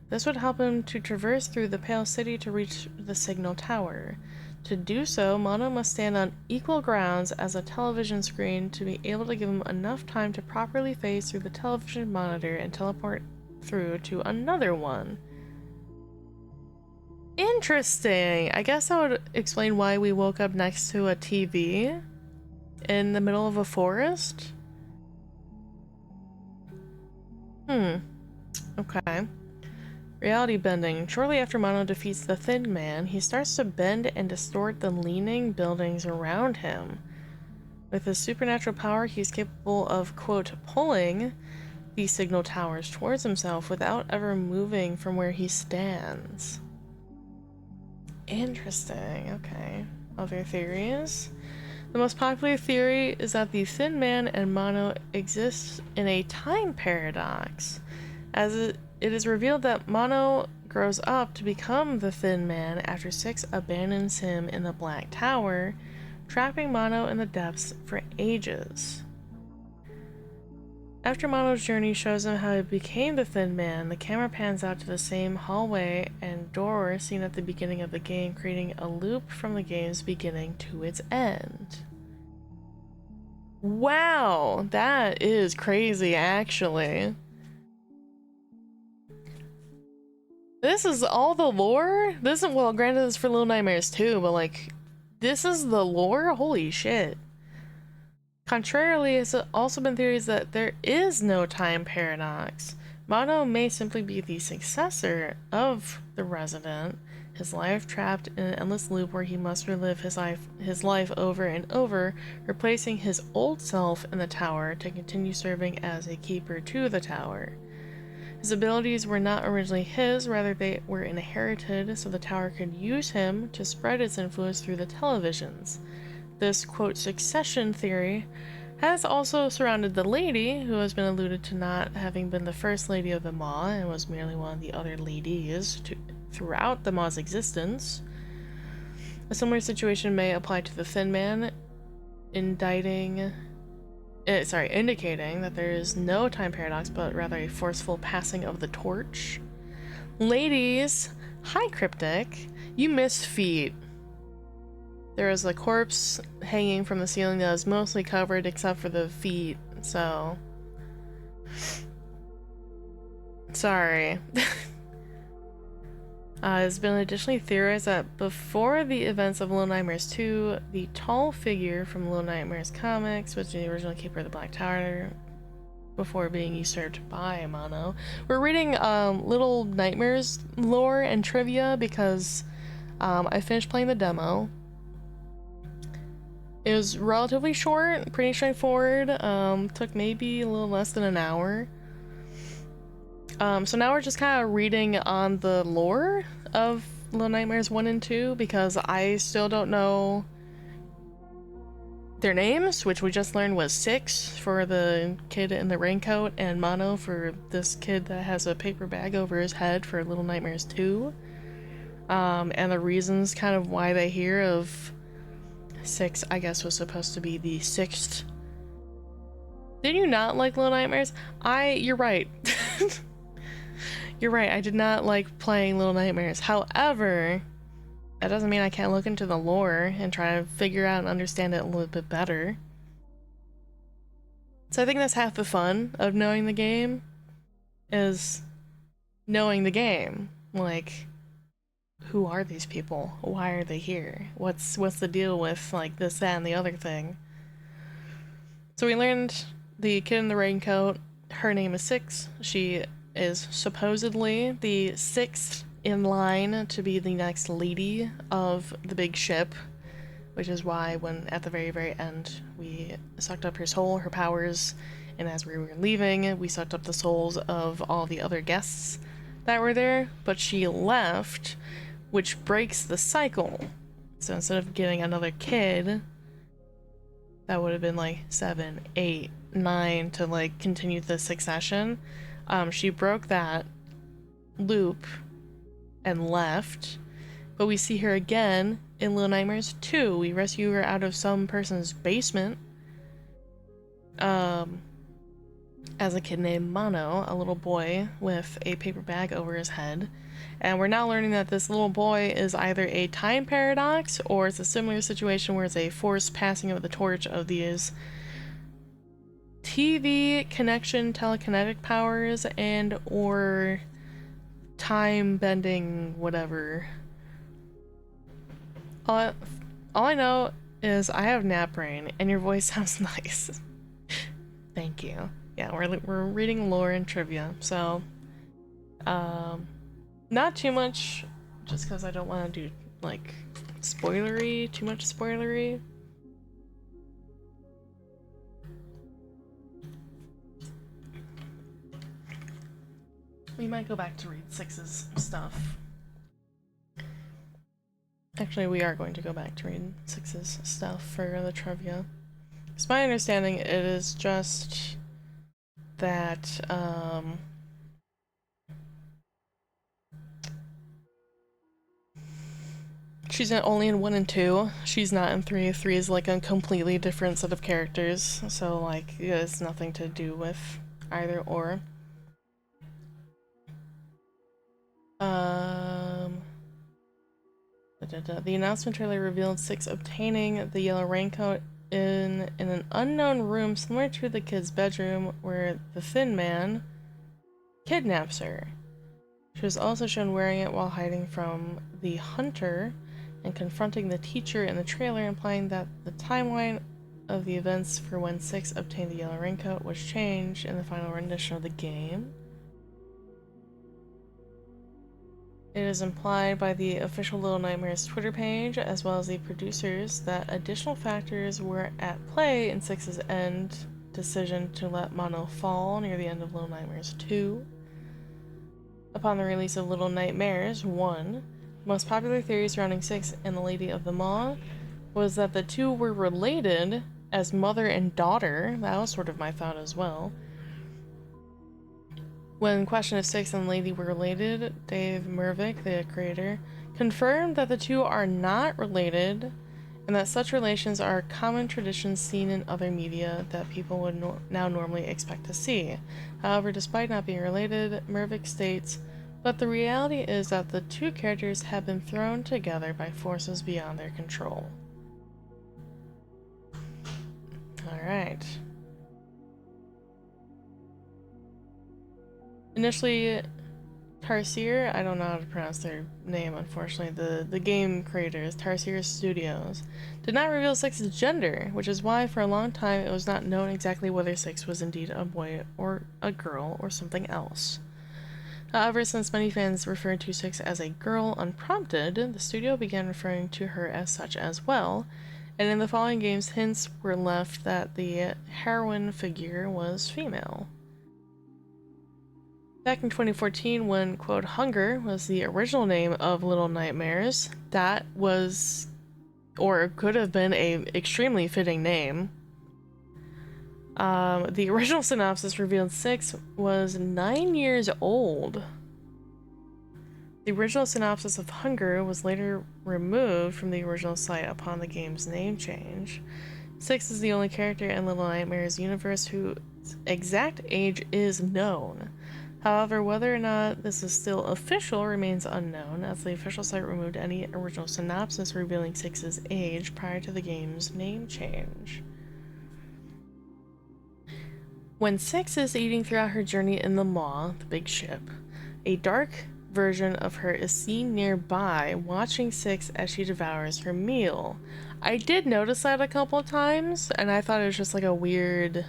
This would help him to traverse through the Pale City to reach the signal tower. To do so, Mono must stand on equal grounds as a television screen to be able to give him enough time to properly phase through the television monitor and teleport through to another one. Interesting. I guess that would explain why we woke up next to a TV in the middle of a forest. Okay. Reality bending. Shortly after Mono defeats the Thin Man, he starts to bend and distort the leaning buildings around him. With his supernatural power, he's capable of, quote, pulling the signal towers towards himself without ever moving from where he stands. Interesting. Okay. Other theories? The most popular theory is that the Thin Man and Mono exist in a time paradox, as it is revealed that Mono grows up to become the Thin Man after 6 abandons him in the Black Tower, trapping Mono in the depths for ages. After Mono's journey shows him how he became the Thin Man, the camera pans out to the same hallway and door seen at the beginning of the game, creating a loop from the game's beginning to its end. Wow, that is crazy, actually. This is all the lore? This is, well, granted it's for Little Nightmares 2, but like, this is the lore? Holy shit. Contrarily, it's also been theories that there is no time paradox. Mono may simply be the successor of the Resident, his life trapped in an endless loop where he must relive his life over and over, replacing his old self in the tower to continue serving as a keeper to the tower. His abilities were not originally his, rather they were inherited so the tower could use him to spread its influence through the televisions. This, quote, succession theory has also surrounded the lady, who has been alluded to not having been the first lady of the Maw and was merely one of the other ladies throughout the Maw's existence. A similar situation may apply to the Thin Man, indicating that there is no time paradox, but rather a forceful passing of the torch. Ladies, hi Cryptic, you missed feet. There is a corpse hanging from the ceiling that is mostly covered except for the feet, so... Sorry. It's been additionally theorized that before the events of Little Nightmares 2, the tall figure from Little Nightmares comics was the original keeper of the Black Tower before being usurped by Mono. We're reading Little Nightmares lore and trivia because I finished playing the demo. It was relatively short, pretty straightforward, took maybe a little less than an hour. So now we're just kind of reading on the lore of Little Nightmares 1 and 2 because I still don't know their names, which we just learned was 6 for the kid in the raincoat and Mono for this kid that has a paper bag over his head for Little Nightmares 2. And the reasons kind of why they hear of 6, I guess, was supposed to be the 6th Did you not like Little Nightmares? You're right. You're right, I did not like playing Little Nightmares. However, that doesn't mean I can't look into the lore and try to figure out and understand it a little bit better. So I think that's half the fun of knowing the game, is knowing the game. Like, who are these people? Why are they here? What's the deal with, like, this, that, and the other thing? So we learned the kid in the raincoat, her name is Six. She is supposedly the sixth in line to be the next lady of the big ship, which is why when at the very, very end we sucked up her soul, her powers, and as we were leaving, we sucked up the souls of all the other guests that were there, but she left, which breaks the cycle. So instead of getting another kid, that would have been like 7, 8, 9 to like continue the succession. She broke that loop and left, but we see her again in Little Nightmares 2. We rescue her out of some person's basement as a kid named Mono, a little boy with a paper bag over his head. And we're now learning that this little boy is either a time paradox or it's a similar situation where it's a forced passing of the torch of these TV connection telekinetic powers and or time bending whatever. All I know is I have nap brain and your voice sounds nice. Thank you. Yeah, we're reading lore and trivia, so not too much, just because I don't want to do like too much spoilery. We might go back to read Six's stuff. Actually, we are going to go back to read Six's stuff for the trivia. It's my understanding it is just that, she's only in 1 and 2. She's not in 3. 3 is like a completely different set of characters, so like it has nothing to do with either or. The announcement trailer revealed Six obtaining the yellow raincoat in an unknown room similar to the kid's bedroom where the Thin Man kidnaps her. She was also shown wearing it while hiding from the hunter and confronting the teacher in the trailer, implying that the timeline of the events for when Six obtained the yellow raincoat was changed in the final rendition of the game. It is implied by the official Little Nightmares Twitter page, as well as the producers, that additional factors were at play in Six's end decision to let Mono fall near the end of Little Nightmares 2. Upon the release of Little Nightmares 1, the most popular theory surrounding Six and the Lady of the Maw was that the two were related as mother and daughter. That was sort of my thought as well. When questioned if Six and Lady were related, Dave Mervick, the creator, confirmed that the two are not related and that such relations are common traditions seen in other media that people would now normally expect to see. However, despite not being related, Mervick states, "But the reality is that the two characters have been thrown together by forces beyond their control." Alright. Initially, Tarsier, I don't know how to pronounce their name, unfortunately, the game creators, Tarsier Studios, did not reveal Six's gender, which is why for a long time it was not known exactly whether Six was indeed a boy or a girl or something else. However, since many fans referred to Six as a girl unprompted, the studio began referring to her as such as well, and in the following games hints were left that the heroine figure was female. Back in 2014, when, quote, Hunger was the original name of Little Nightmares, that was, or could have been, a extremely fitting name. The original synopsis revealed Six was 9 years old. The original synopsis of Hunger was later removed from the original site upon the game's name change. Six is the only character in Little Nightmares universe who exact age is known. However, whether or not this is still official remains unknown, as the official site removed any original synopsis revealing Six's age prior to the game's name change. When Six is eating throughout her journey in the Maw, the big ship, a dark version of her is seen nearby, watching Six as she devours her meal. I did notice that a couple of times, and I thought it was just like a weird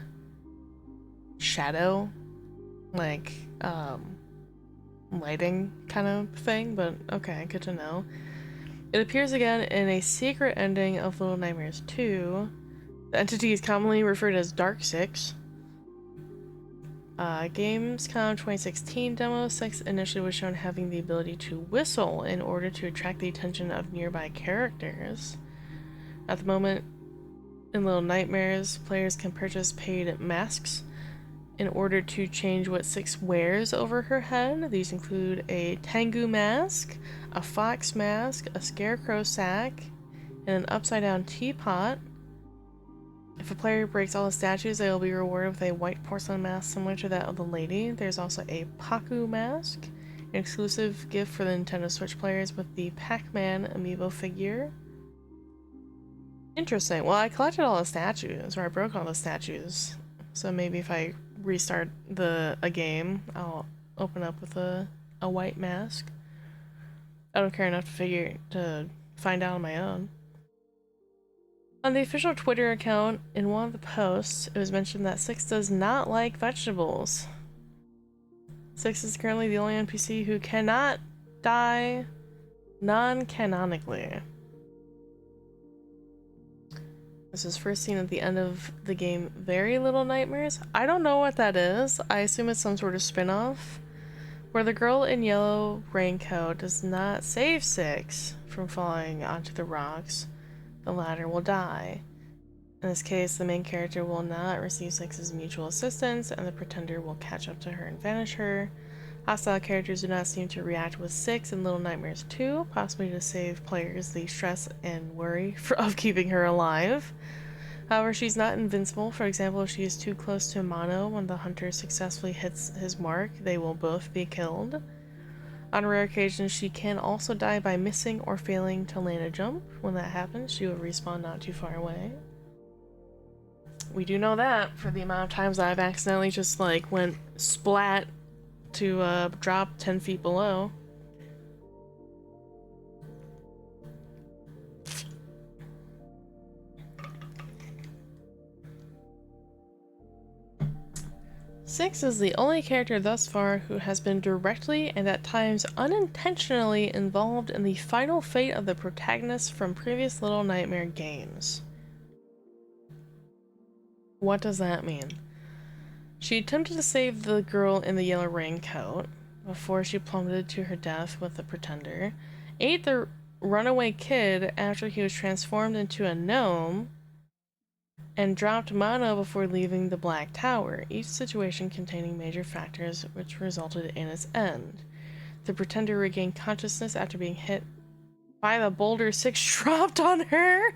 shadow, like, lighting kind of thing, but okay, good to know. It appears again in a secret ending of Little Nightmares 2. The entity is commonly referred as Dark Six. Gamescom 2016 demo, Six initially was shown having the ability to whistle in order to attract the attention of nearby characters. At the moment, in Little Nightmares, players can purchase paid masks in order to change what Six wears over her head. These include a Tengu mask, a fox mask, a scarecrow sack, and an upside-down teapot. If a player breaks all the statues, they will be rewarded with a white porcelain mask similar to that of the lady. There's also a Paku mask, an exclusive gift for the Nintendo Switch players with the Pac-Man amiibo figure. Interesting. Well, I collected all the statues, or I broke all the statues. So maybe if I restart a game, I'll open up with a white mask. I don't care enough to find out on my own. On the official Twitter account, in one of the posts, it was mentioned that Six does not like vegetables. Six is currently the only NPC who cannot die non-canonically. This is first seen at the end of the game Very Little Nightmares. I don't know what that is. I assume it's some sort of spin-off, where the girl in yellow raincoat does not save Six from falling onto the rocks. The latter will die. In this case, the main character will not receive Six's mutual assistance, and the pretender will catch up to her and vanish her. Hostile characters do not seem to react with Six in Little Nightmares 2, possibly to save players the stress and worry of keeping her alive. However, she's not invincible. For example, if she is too close to Mono when the hunter successfully hits his mark, they will both be killed. On rare occasions, she can also die by missing or failing to land a jump. When that happens, she will respawn not too far away. We do know that for the amount of times I've accidentally just like went splat to drop 10 feet below. Six is the only character thus far who has been directly and at times unintentionally involved in the final fate of the protagonists from previous Little Nightmare games. What does that mean? She attempted to save the girl in the yellow raincoat before she plummeted to her death with the pretender, ate the runaway kid after he was transformed into a gnome, and dropped Mono before leaving the Black Tower, each situation containing major factors which resulted in its end. The pretender regained consciousness after being hit by the boulder Six dropped on her.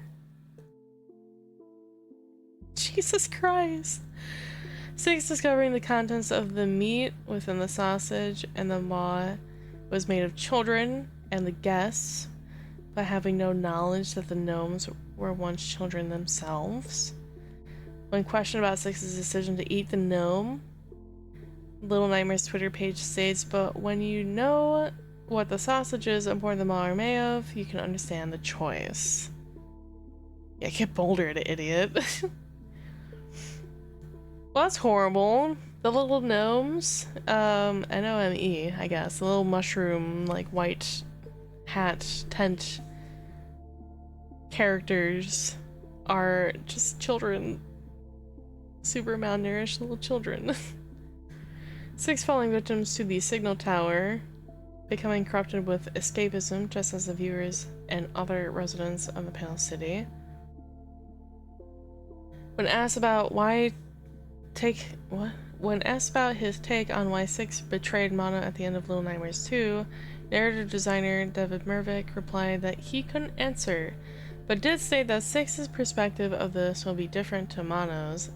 Jesus Christ. Six, discovering the contents of the meat within the sausage and the maw was made of children and the guests, but having no knowledge that the gnomes were once children themselves. When questioned about Six's decision to eat the gnome, Little Nightmares Twitter page states, "But when you know what the sausages aboard the maw are made of, you can understand the choice." Yeah, get bouldered, idiot. Well, that's horrible. The little gnomes, N-O-M-E, I guess. The little mushroom, like, white hat, tent characters are just children. Super malnourished little children. Six falling victims to the signal tower, becoming corrupted with escapism, just as the viewers and other residents of the Pale City. When asked about his take on why Six betrayed Mono at the end of Little Nightmares 2, narrative designer David Mervick replied that he couldn't answer, but did state that Six's perspective of this will be different to Mono's,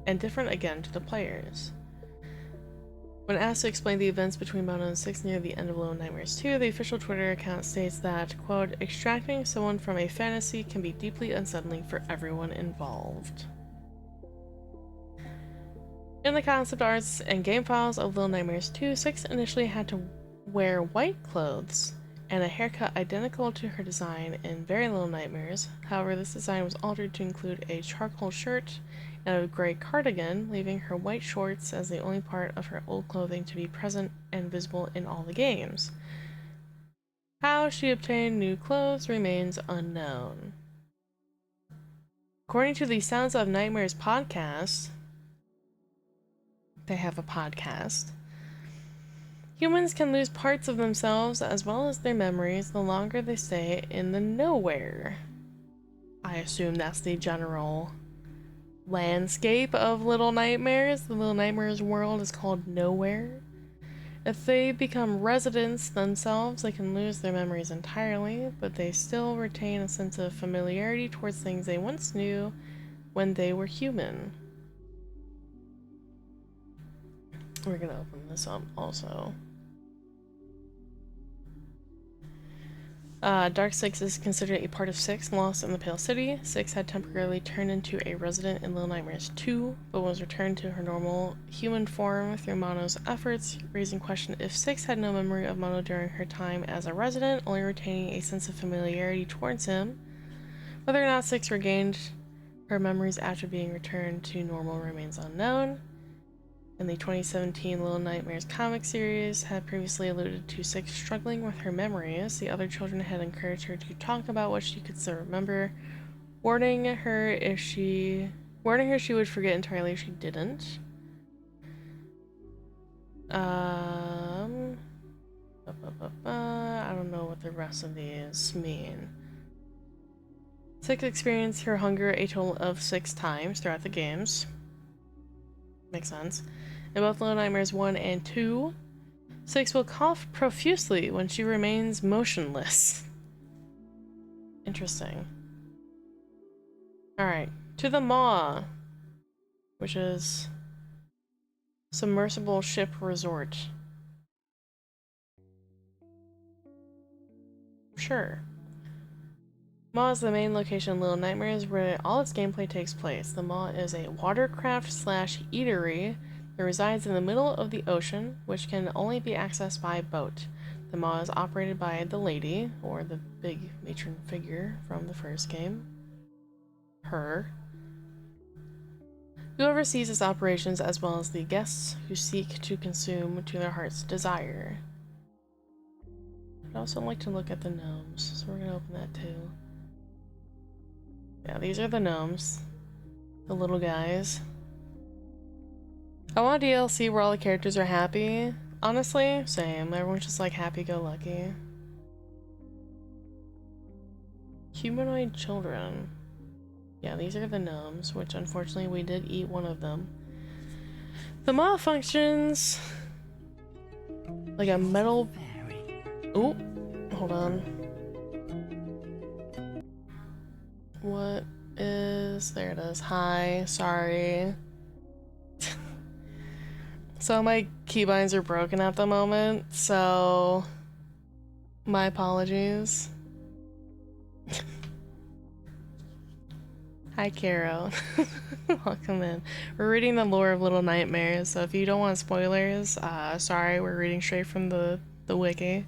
and different again to the players. When asked to explain the events between Mono and Six near the end of Little Nightmares 2, the official Twitter account states that, quote, extracting someone from a fantasy can be deeply unsettling for everyone involved. In the concept arts and game files of Little Nightmares 2, Six initially had to wear white clothes and a haircut identical to her design in Very Little Nightmares. However, this design was altered to include a charcoal shirt and a gray cardigan, leaving her white shorts as the only part of her old clothing to be present and visible in all the games. How she obtained new clothes remains unknown. According to the Sounds of Nightmares podcast, they have a podcast, humans can lose parts of themselves as well as their memories the longer they stay in the nowhere. I assume that's the general landscape of Little Nightmares. The Little Nightmares world is called Nowhere. If they become residents themselves, they can lose their memories entirely, but they still retain a sense of familiarity towards things they once knew when they were human. We're gonna open this up also. Dark Six is considered a part of Six, lost in the Pale City. Six had temporarily turned into a resident in Little Nightmares 2, but was returned to her normal human form through Mono's efforts, raising question if Six had no memory of Mono during her time as a resident, only retaining a sense of familiarity towards him. Whether or not Six regained her memories after being returned to normal remains unknown. In the 2017 Little Nightmares comic series had previously alluded to Six struggling with her memories. The other children had encouraged her to talk about what she could still remember, warning her she would forget entirely if she didn't. I don't know what the rest of these mean. Six experienced her hunger a total of 6 times throughout the games. Makes sense. In both Little Nightmares 1 and 2, Six will cough profusely when she remains motionless. Interesting. Alright, to the Maw, which is Submersible Ship Resort. Sure. Maw is the main location in Little Nightmares where all its gameplay takes place. The Maw is a watercraft slash eatery that resides in the middle of the ocean, which can only be accessed by boat. The Maw is operated by the lady, or the big matron figure from the first game. Her. Who oversees its operations as well as the guests who seek to consume to their heart's desire. I'd also like to look at the gnomes, so we're gonna open that too. Yeah, these are the gnomes. The little guys. I want a DLC where all the characters are happy. Honestly, same. Everyone's just like happy-go-lucky. Humanoid children. Yeah, these are the gnomes, which unfortunately we did eat one of them. The Maw functions like a metal... Oh, hold on. What is... There it is. Hi, sorry. So my keybinds are broken at the moment, so my apologies. Hi, Caro. Welcome in. We're reading the lore of Little Nightmares, so if you don't want spoilers, sorry, we're reading straight from the wiki.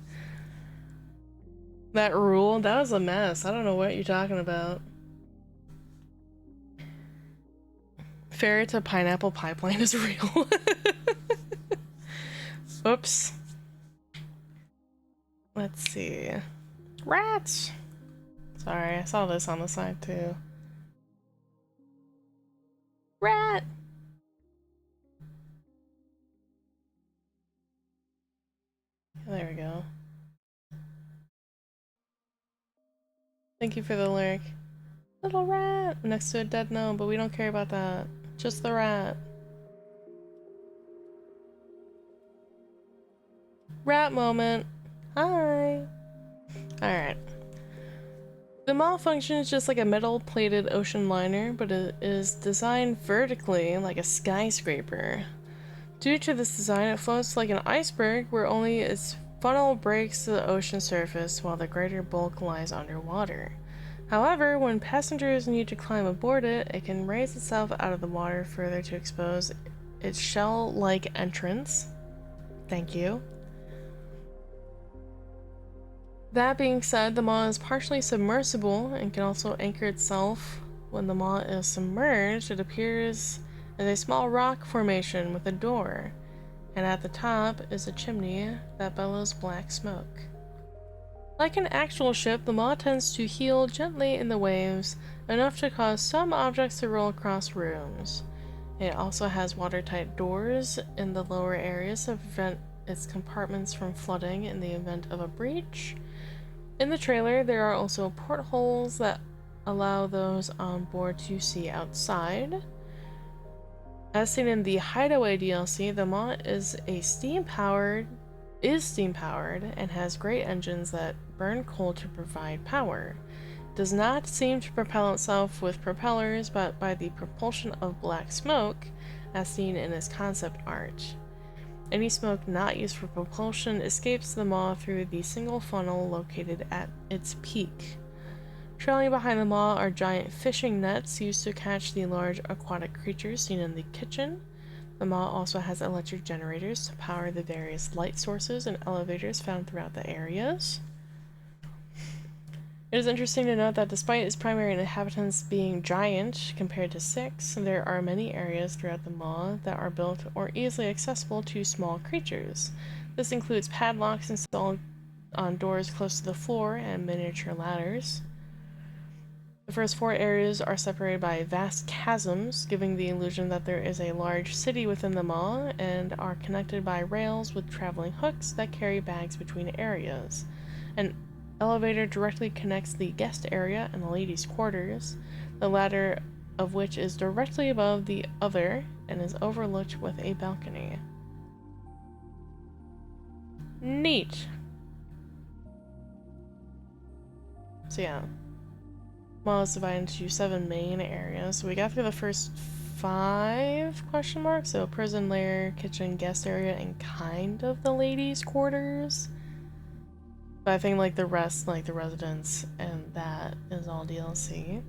That rule, that was a mess. I don't know what you're talking about. Ferry to Pineapple Pipeline is real. Oops. Let's see. Rats! Sorry, I saw this on the side too. Rat! There we go. Thank you for the lyric. Little rat next to a dead gnome, but we don't care about that. Just the rat. Rat moment. Hi. Alright. The Maw functions just like a metal-plated ocean liner, but it is designed vertically like a skyscraper. Due to this design, it floats like an iceberg where only its funnel breaks to the ocean surface while the greater bulk lies underwater. However, when passengers need to climb aboard it, it can raise itself out of the water further to expose its shell-like entrance. Thank you. That being said, the maw is partially submersible and can also anchor itself. When the maw is submerged, it appears as a small rock formation with a door, and at the top is a chimney that bellows black smoke. Like an actual ship, the maw tends to heel gently in the waves, enough to cause some objects to roll across rooms. It also has watertight doors in the lower areas to prevent its compartments from flooding in the event of a breach. In the trailer, there are also portholes that allow those on board to see outside. As seen in the Hideaway DLC, the maw is steam-powered and has great engines that burn coal to provide power. Does not seem to propel itself with propellers, but by the propulsion of black smoke, as seen in its concept art. Any smoke not used for propulsion escapes the maw through the single funnel located at its peak. Trailing behind the maw are giant fishing nets used to catch the large aquatic creatures seen in the kitchen. The maw also has electric generators to power the various light sources and elevators found throughout the areas. It is interesting to note that despite its primary inhabitants being giant compared to 6, there are many areas throughout the maw that are built or easily accessible to small creatures. This includes padlocks installed on doors close to the floor and miniature ladders. The first 4 areas are separated by vast chasms, giving the illusion that there is a large city within the maw, and are connected by rails with traveling hooks that carry bags between areas. An elevator directly connects the guest area and the ladies' quarters, the latter of which is directly above the other and is overlooked with a balcony. Neat. So yeah, maw is divided into 7 main areas. So we got through the first 5 question marks. So prison, lair, kitchen, guest area, and kind of the ladies' quarters. But I think like the rest, like the residence and that is all DLC.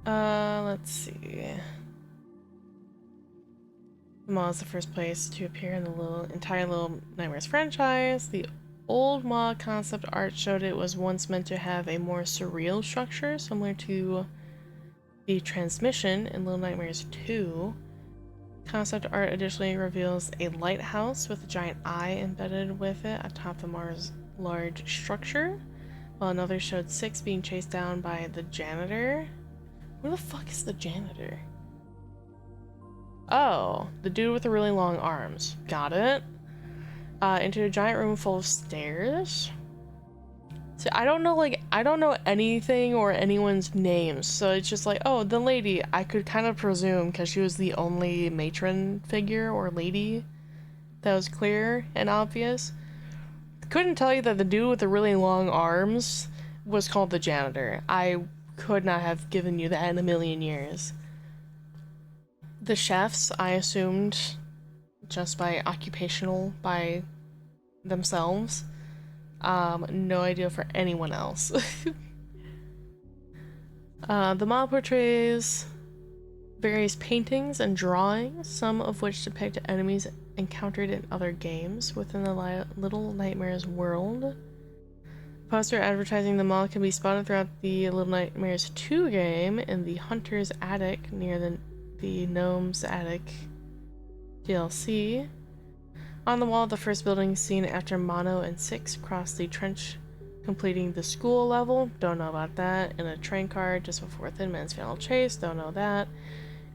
Let's see. The maw is the first place to appear in the entire Little Nightmares franchise. The old maw concept art showed it was once meant to have a more surreal structure, similar to the transmission in Little Nightmares 2. Concept art additionally reveals a lighthouse with a giant eye embedded with it atop the Mars' large structure, while another showed 6 being chased down by the janitor. Where the fuck is the janitor? Oh, the dude with the really long arms. Got it. Into a giant room full of stairs. So I don't know anything or anyone's names, so it's just like, oh, the lady. I could kind of presume because she was the only matron figure or lady that was clear and obvious. Couldn't tell you that the dude with the really long arms was called the janitor. I could not have given you that in a million years. The chefs, I assumed, just by occupational, by themselves. No idea for anyone else. The maw portrays various paintings and drawings, some of which depict enemies encountered in other games within the Little Nightmares world. A poster advertising the maw can be spotted throughout the Little Nightmares 2 game in the Hunter's Attic near the Gnome's Attic DLC. On the wall of the first building seen after Mono and 6 cross the trench, completing the school level. Don't know about that. In a train car just before Thin Man's final chase. Don't know that.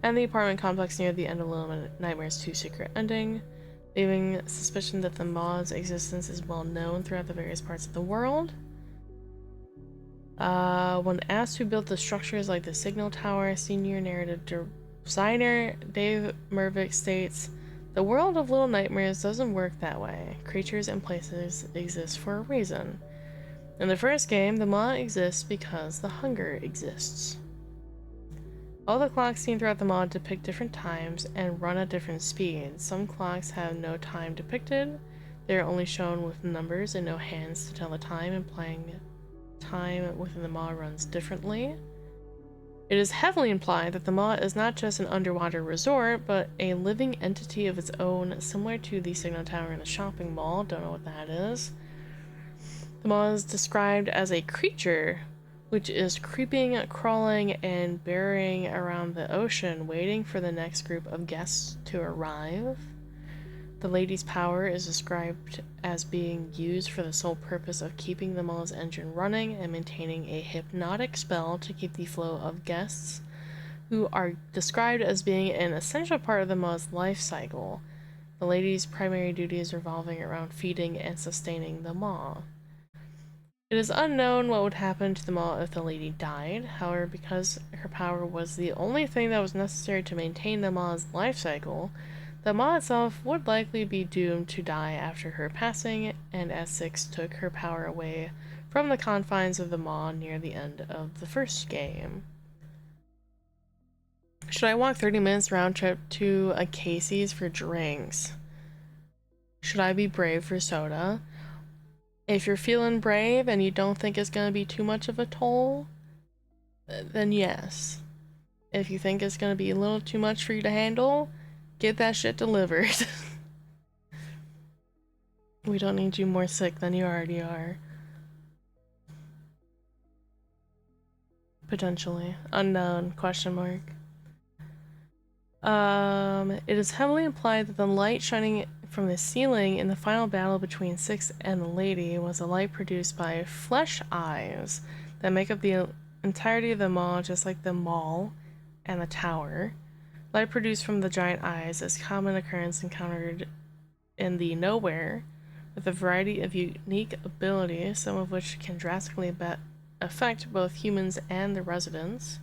And the apartment complex near the end of Little Nightmares 2 secret ending, leaving suspicion that the maw's existence is well known throughout the various parts of the world. When asked who built the structures like the signal tower, senior narrative designer Dave Mervick states, "The world of Little Nightmares doesn't work that way. Creatures and places exist for a reason. In the first game, the maw exists because the hunger exists. All the clocks seen throughout the mod depict different times and run at different speeds. Some clocks have no time depicted. They are only shown with numbers and no hands to tell the time, implying time within the maw runs differently. It is heavily implied that the maw is not just an underwater resort, but a living entity of its own, similar to the Signal Tower in the shopping mall. Don't know what that is. The maw is described as a creature which is creeping, crawling, and burrowing around the ocean, waiting for the next group of guests to arrive. The lady's power is described as being used for the sole purpose of keeping the mall's engine running and maintaining a hypnotic spell to keep the flow of guests, who are described as being an essential part of the mall's life cycle. The lady's primary duties revolving around feeding and sustaining the mall. It is unknown what would happen to the mall if the lady died. However, because her power was the only thing that was necessary to maintain the mall's life cycle, the mall itself would likely be doomed to die after her passing, and S6 took her power away from the confines of the mall near the end of the first game. Should I walk 30 minutes round trip to a Casey's for drinks? Should I be brave for soda? If you're feeling brave and you don't think it's going to be too much of a toll, then yes. If you think it's going to be a little too much for you to handle, get that shit delivered. We don't need you more sick than you already are. Potentially. Unknown, question mark. It is heavily implied that the light shining from the ceiling in the final battle between Six and the lady was a light produced by flesh eyes that make up the entirety of the mall, just like the mall and the tower. Light produced from the giant eyes is a common occurrence encountered in the Nowhere, with a variety of unique abilities, some of which can drastically affect both humans and the residents.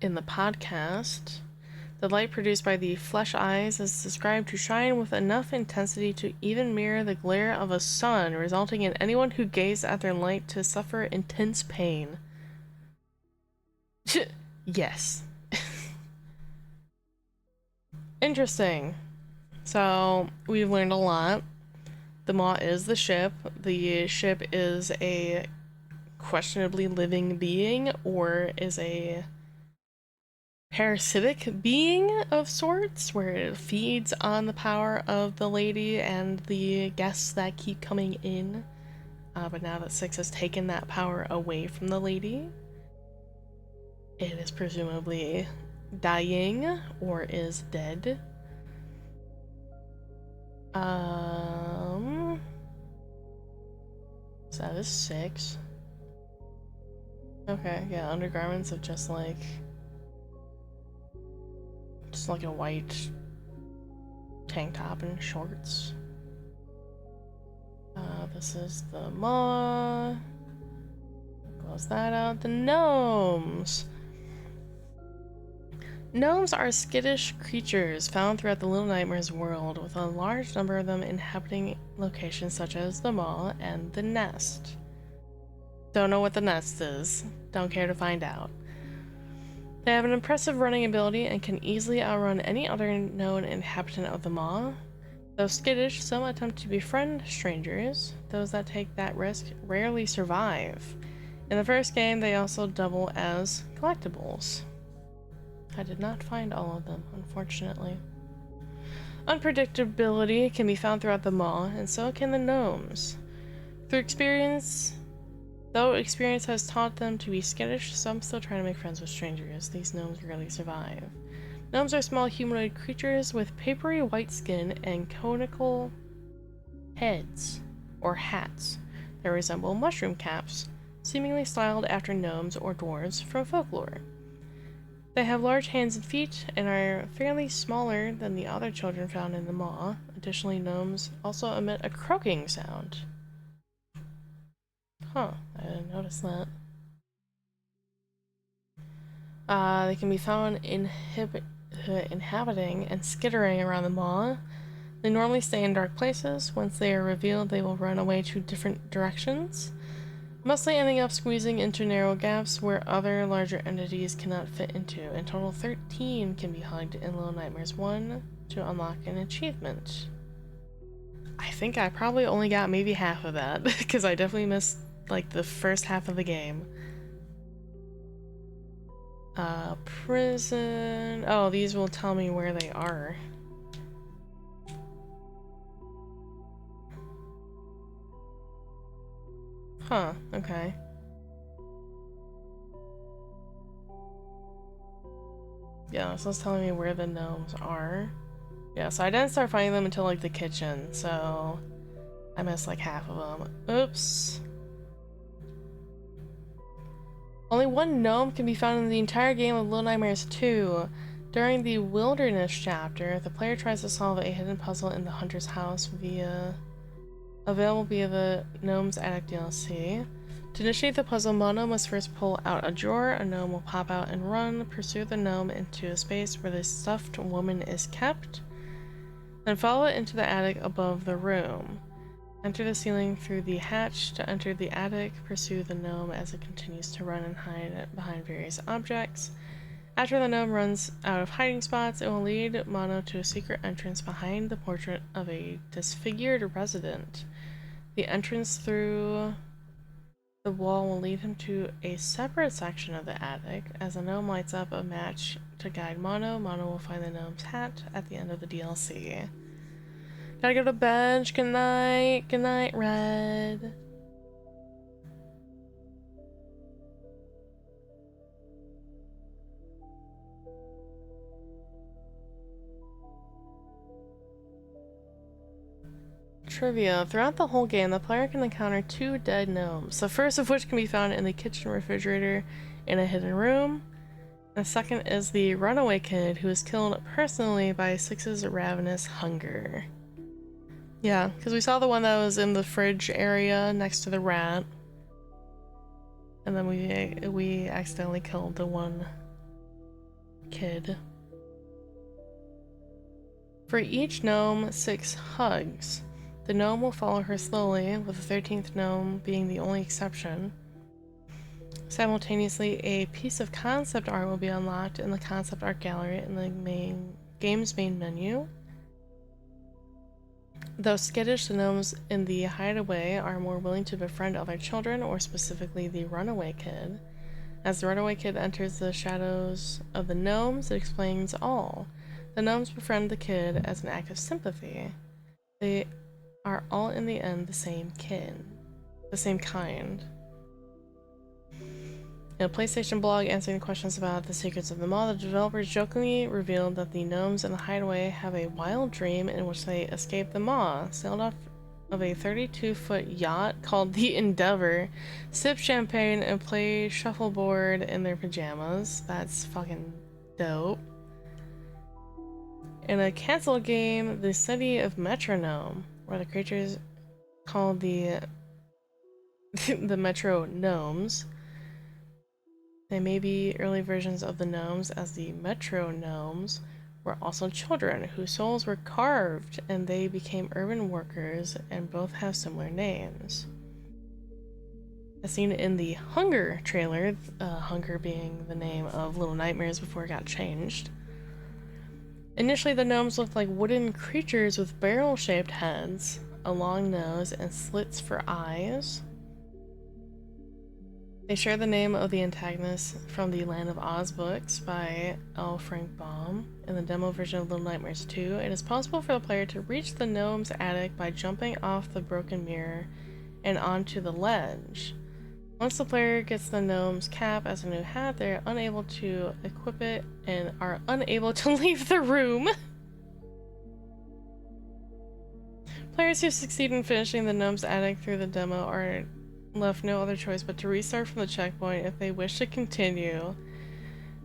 In the podcast, the light produced by the flesh eyes is described to shine with enough intensity to even mirror the glare of a sun, resulting in anyone who gazed at their light to suffer intense pain. Yes. Interesting. So, we've learned a lot. The maw is the ship. The ship is a questionably living being, or is a parasitic being of sorts, where it feeds on the power of the lady and the guests that keep coming in. But now that Six has taken that power away from the lady, it is presumably dying or is dead. So that is 6. Okay, yeah, undergarments of just like a white tank top and shorts. This is the maw. Close that out. The gnomes. Gnomes are skittish creatures found throughout the Little Nightmares world, with a large number of them inhabiting locations such as the mall and the nest. Don't know what the nest is. Don't care to find out. They have an impressive running ability and can easily outrun any other known inhabitant of the mall. Though skittish, some attempt to befriend strangers. Those that take that risk rarely survive. In the first game, they also double as collectibles. I did not find all of them, unfortunately. Unpredictability can be found throughout the mall, and so can the gnomes. Though experience has taught them to be skittish, some still try to make friends with strangers. These gnomes rarely survive. Gnomes are small humanoid creatures with papery white skin and conical heads, or hats, that resemble mushroom caps, seemingly styled after gnomes or dwarves from folklore. They have large hands and feet, and are fairly smaller than the other children found in the maw. Additionally, gnomes also emit a croaking sound. Huh, I didn't notice that. They can be found inhabiting and skittering around the maw. They normally stay in dark places. Once they are revealed, they will run away to different directions, mostly ending up squeezing into narrow gaps where other larger entities cannot fit into. In total, 13 can be hugged in Little Nightmares 1 to unlock an achievement. I think I probably only got maybe half of that, because I definitely missed, like, the first half of the game. Prison... Oh, these will tell me where they are. Huh, okay. Yeah, so it's telling me where the gnomes are. Yeah, so I didn't start finding them until, like, the kitchen, so... I missed, like, half of them. Oops. Only one gnome can be found in the entire game of Little Nightmares 2. During the Wilderness chapter, the player tries to solve a hidden puzzle in the Hunter's house available via the Gnome's Attic DLC. To initiate the puzzle, Mono must first pull out a drawer. A gnome will pop out and run, pursue the gnome into a space where the stuffed woman is kept, then follow it into the attic above the room. Enter the ceiling through the hatch to enter the attic. Pursue the gnome as it continues to run and hide behind various objects. After the gnome runs out of hiding spots, it will lead Mono to a secret entrance behind the portrait of a disfigured resident. The entrance through the wall will lead him to a separate section of the attic. As the gnome lights up a match to guide Mono, Mono will find the gnome's hat at the end of the DLC. Gotta go to bed. Good night. Good night, Red. Trivia. Throughout the whole game, the player can encounter 2 dead gnomes. The first of which can be found in the kitchen refrigerator in a hidden room. The second is the runaway kid who was killed personally by Six's ravenous hunger. Yeah, because we saw the one that was in the fridge area next to the rat. And then we accidentally killed the one kid. For each gnome, 6 hugs. The gnome will follow her slowly, with the 13th gnome being the only exception. Simultaneously, a piece of concept art will be unlocked in the concept art gallery in the game's main menu. Though skittish, the gnomes in the hideaway are more willing to befriend other children, or specifically the runaway kid. As the runaway kid enters the shadows of the gnomes, it explains all. The gnomes befriend the kid as an act of sympathy. They are all in the end the same kind. In a PlayStation blog answering questions about the secrets of the mall, the developers jokingly revealed that the gnomes in the hideaway have a wild dream in which they escape the maw, sailed off of a 32-foot yacht called the Endeavor, sip champagne, and play shuffleboard in their pajamas. That's fucking dope. In a canceled game, the city of Metronome, where the creatures called the the Metro Gnomes. They may be early versions of the gnomes, as the Metro Gnomes were also children whose souls were carved and they became urban workers, and both have similar names. As seen in the Hunger trailer, Hunger being the name of Little Nightmares before it got changed. Initially, the gnomes looked like wooden creatures with barrel-shaped heads, a long nose, and slits for eyes. They share the name of the antagonist from the Land of Oz books by L. Frank Baum. In the demo version of Little Nightmares 2, it is possible for the player to reach the gnome's attic by jumping off the broken mirror and onto the ledge. Once the player gets the gnome's cap as a new hat, they are unable to equip it and are unable to leave the room. Players who succeed in finishing the gnome's attic through the demo are left no other choice but to restart from the checkpoint if they wish to continue.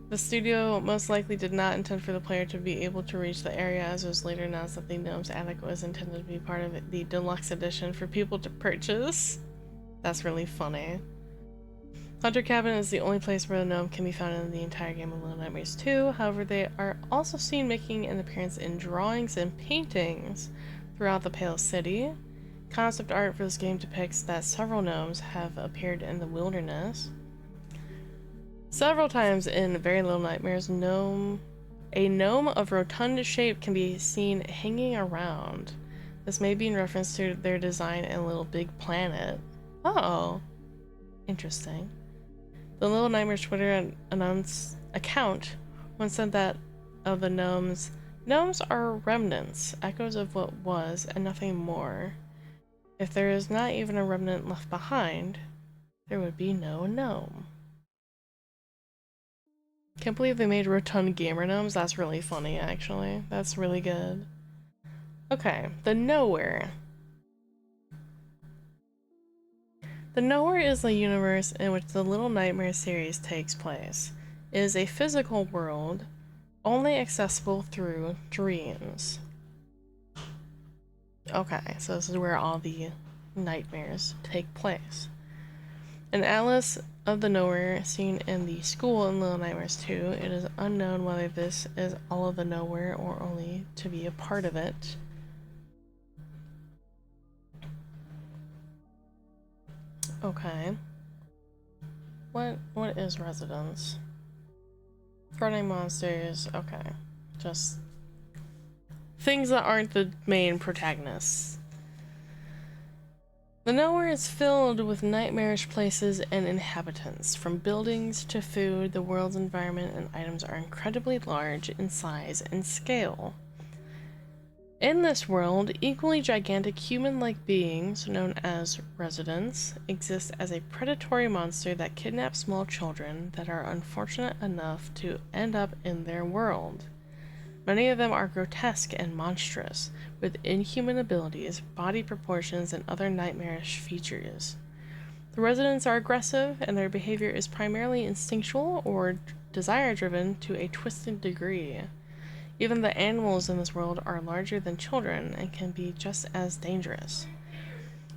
The studio most likely did not intend for the player to be able to reach the area, as it was later announced that the gnome's attic was intended to be part of the deluxe edition for people to purchase. That's really funny. Hunter Cabin is the only place where the gnome can be found in the entire game of Little Nightmares 2. However, they are also seen making an appearance in drawings and paintings throughout the Pale City. Concept art for this game depicts that several gnomes have appeared in the wilderness. Several times in Very Little Nightmares, a gnome of rotund shape can be seen hanging around. This may be in reference to their design in Little Big Planet. Oh, interesting. The Little Nightmares Twitter account once said that of the gnomes are remnants, echoes of what was, and nothing more. If there is not even a remnant left behind, there would be no gnome. Can't believe they made rotund gamer gnomes. That's really funny, actually. That's really good. Okay, the Nowhere. The Nowhere is the universe in which the Little Nightmares series takes place. It is a physical world, only accessible through dreams. Okay, so this is where all the nightmares take place. In Alice of the Nowhere, seen in the school in Little Nightmares 2, it is unknown whether this is all of the Nowhere or only to be a part of it. Okay. What is residence? Running monsters, okay. Just things that aren't the main protagonists. The Nowhere is filled with nightmarish places and inhabitants. From buildings to food, the world's environment and items are incredibly large in size and scale. In this world, equally gigantic human-like beings, known as residents, exist as a predatory monster that kidnaps small children that are unfortunate enough to end up in their world. Many of them are grotesque and monstrous, with inhuman abilities, body proportions, and other nightmarish features. The residents are aggressive, and their behavior is primarily instinctual or desire-driven to a twisted degree. Even the animals in this world are larger than children and can be just as dangerous.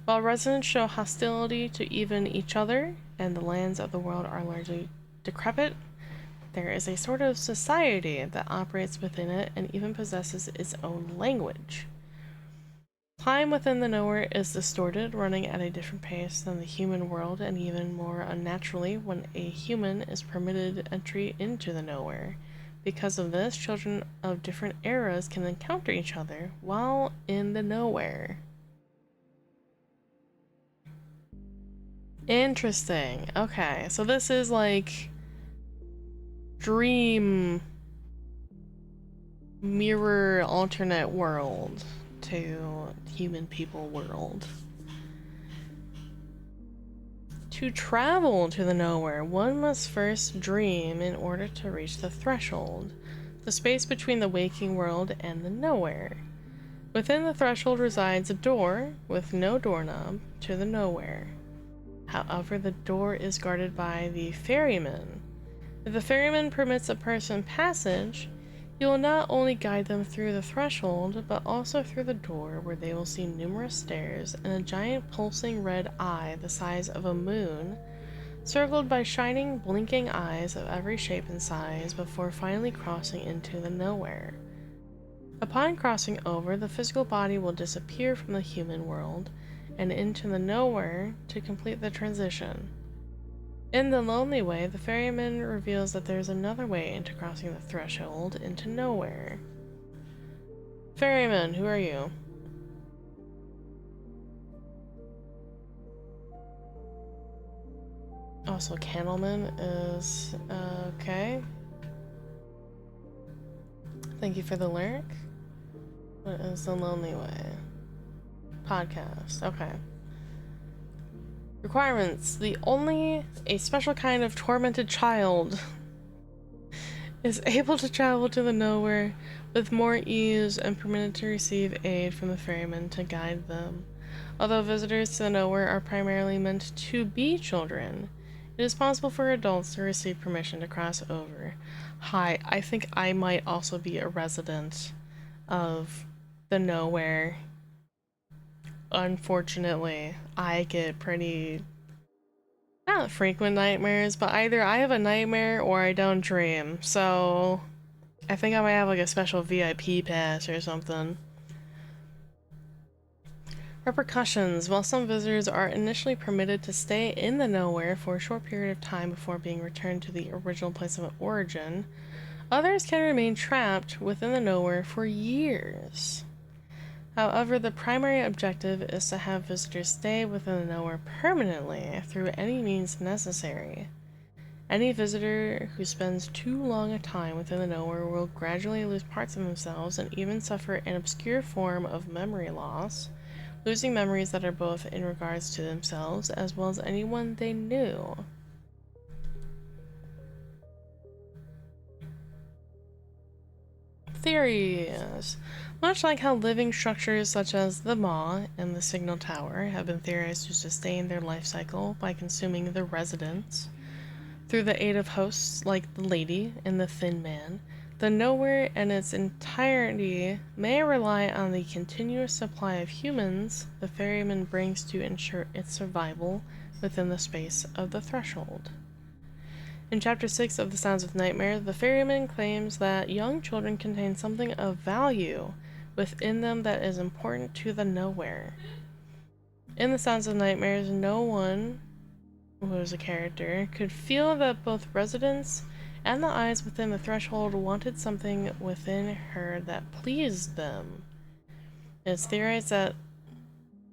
While residents show hostility to even each other, and the lands of the world are largely decrepit, there is a sort of society that operates within it and even possesses its own language. Time within the Nowhere is distorted, running at a different pace than the human world, and even more unnaturally when a human is permitted entry into the Nowhere. Because of this, children of different eras can encounter each other while in the Nowhere. Interesting. Okay, so this is like dream mirror alternate world to human people world. To travel to the Nowhere, one must first dream in order to reach the threshold, the space between the waking world and the Nowhere. Within the threshold resides a door, with no doorknob, to the Nowhere. However, the door is guarded by the ferryman. If the ferryman permits a person passage, he will not only guide them through the threshold, but also through the door, where they will see numerous stairs and a giant pulsing red eye the size of a moon, circled by shining, blinking eyes of every shape and size, before finally crossing into the Nowhere. Upon crossing over, the physical body will disappear from the human world and into the Nowhere to complete the transition. In The Lonely Way, the ferryman reveals that there's another way into crossing the threshold into Nowhere. Ferryman, who are you? Also, Candleman is okay. Thank you for the lyric. What is The Lonely Way? Podcast. Okay. Requirements. Only a special kind of tormented child is able to travel to the Nowhere with more ease and permitted to receive aid from the ferryman to guide them. Although visitors to the Nowhere are primarily meant to be children, it is possible for adults to receive permission to cross over. Hi, I think I might also be a resident of the Nowhere. Unfortunately, I get pretty... I don't not frequent nightmares, but either I have a nightmare or I don't dream. So I think I might have like a special VIP pass or something. Repercussions. While some visitors are initially permitted to stay in the nowhere for a short period of time before being returned to the original place of origin, others can remain trapped within the nowhere for years. However, the primary objective is to have visitors stay within the nowhere permanently through any means necessary. Any visitor who spends too long a time within the nowhere will gradually lose parts of themselves and even suffer an obscure form of memory loss, losing memories that are both in regards to themselves as well as anyone they knew. Theories. Much like how living structures such as the maw and the signal tower have been theorized to sustain their life cycle by consuming the residents, through the aid of hosts like the Lady and the Thin Man, the nowhere in its entirety may rely on the continuous supply of humans the ferryman brings to ensure its survival within the space of the threshold. In Chapter 6 of The Sounds of Nightmare, the ferryman claims that young children contain something of value within them that is important to the nowhere. In The Sounds of Nightmares, no one who was a character could feel that both residents and the eyes within the threshold wanted something within her that pleased them. It's theorized that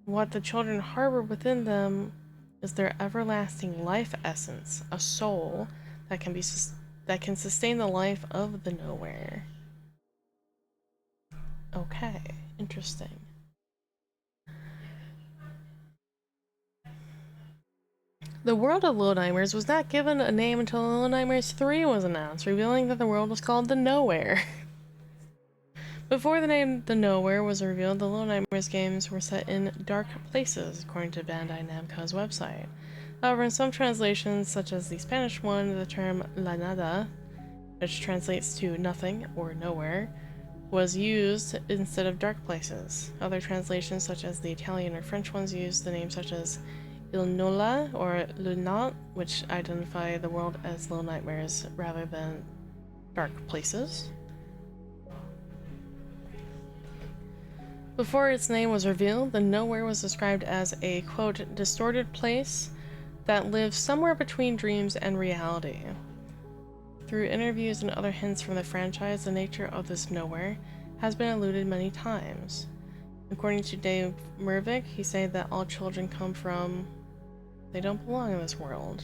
what the children harbor within them is their everlasting life essence, a soul that can sustain the life of the nowhere. Okay, interesting. The world of Little Nightmares was not given a name until Little Nightmares 3 was announced, revealing that the world was called the Nowhere. Before the name The Nowhere was revealed, the Little Nightmares games were set in dark places, according to Bandai Namco's website. However, in some translations, such as the Spanish one, the term La Nada, which translates to nothing or nowhere, was used instead of dark places. Other translations, such as the Italian or French ones, used the names such as Il Nulla or Lunat, which identify the world as Little Nightmares rather than dark places. Before its name was revealed, the Nowhere was described as a, quote, distorted place that lives somewhere between dreams and reality. Through interviews and other hints from the franchise, the nature of this Nowhere has been alluded many times. According to Dave Mervick, he said that all children come from... they don't belong in this world.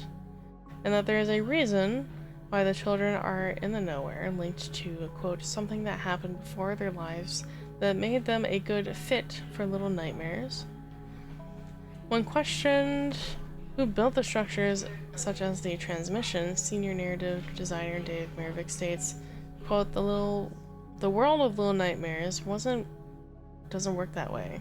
And that there is a reason why the children are in the Nowhere, linked to, quote, something that happened before their lives that made them a good fit for Little Nightmares. When questioned who built the structures such as the transmission, senior narrative designer Dave Mervick states, quote, the world of Little Nightmares doesn't work that way.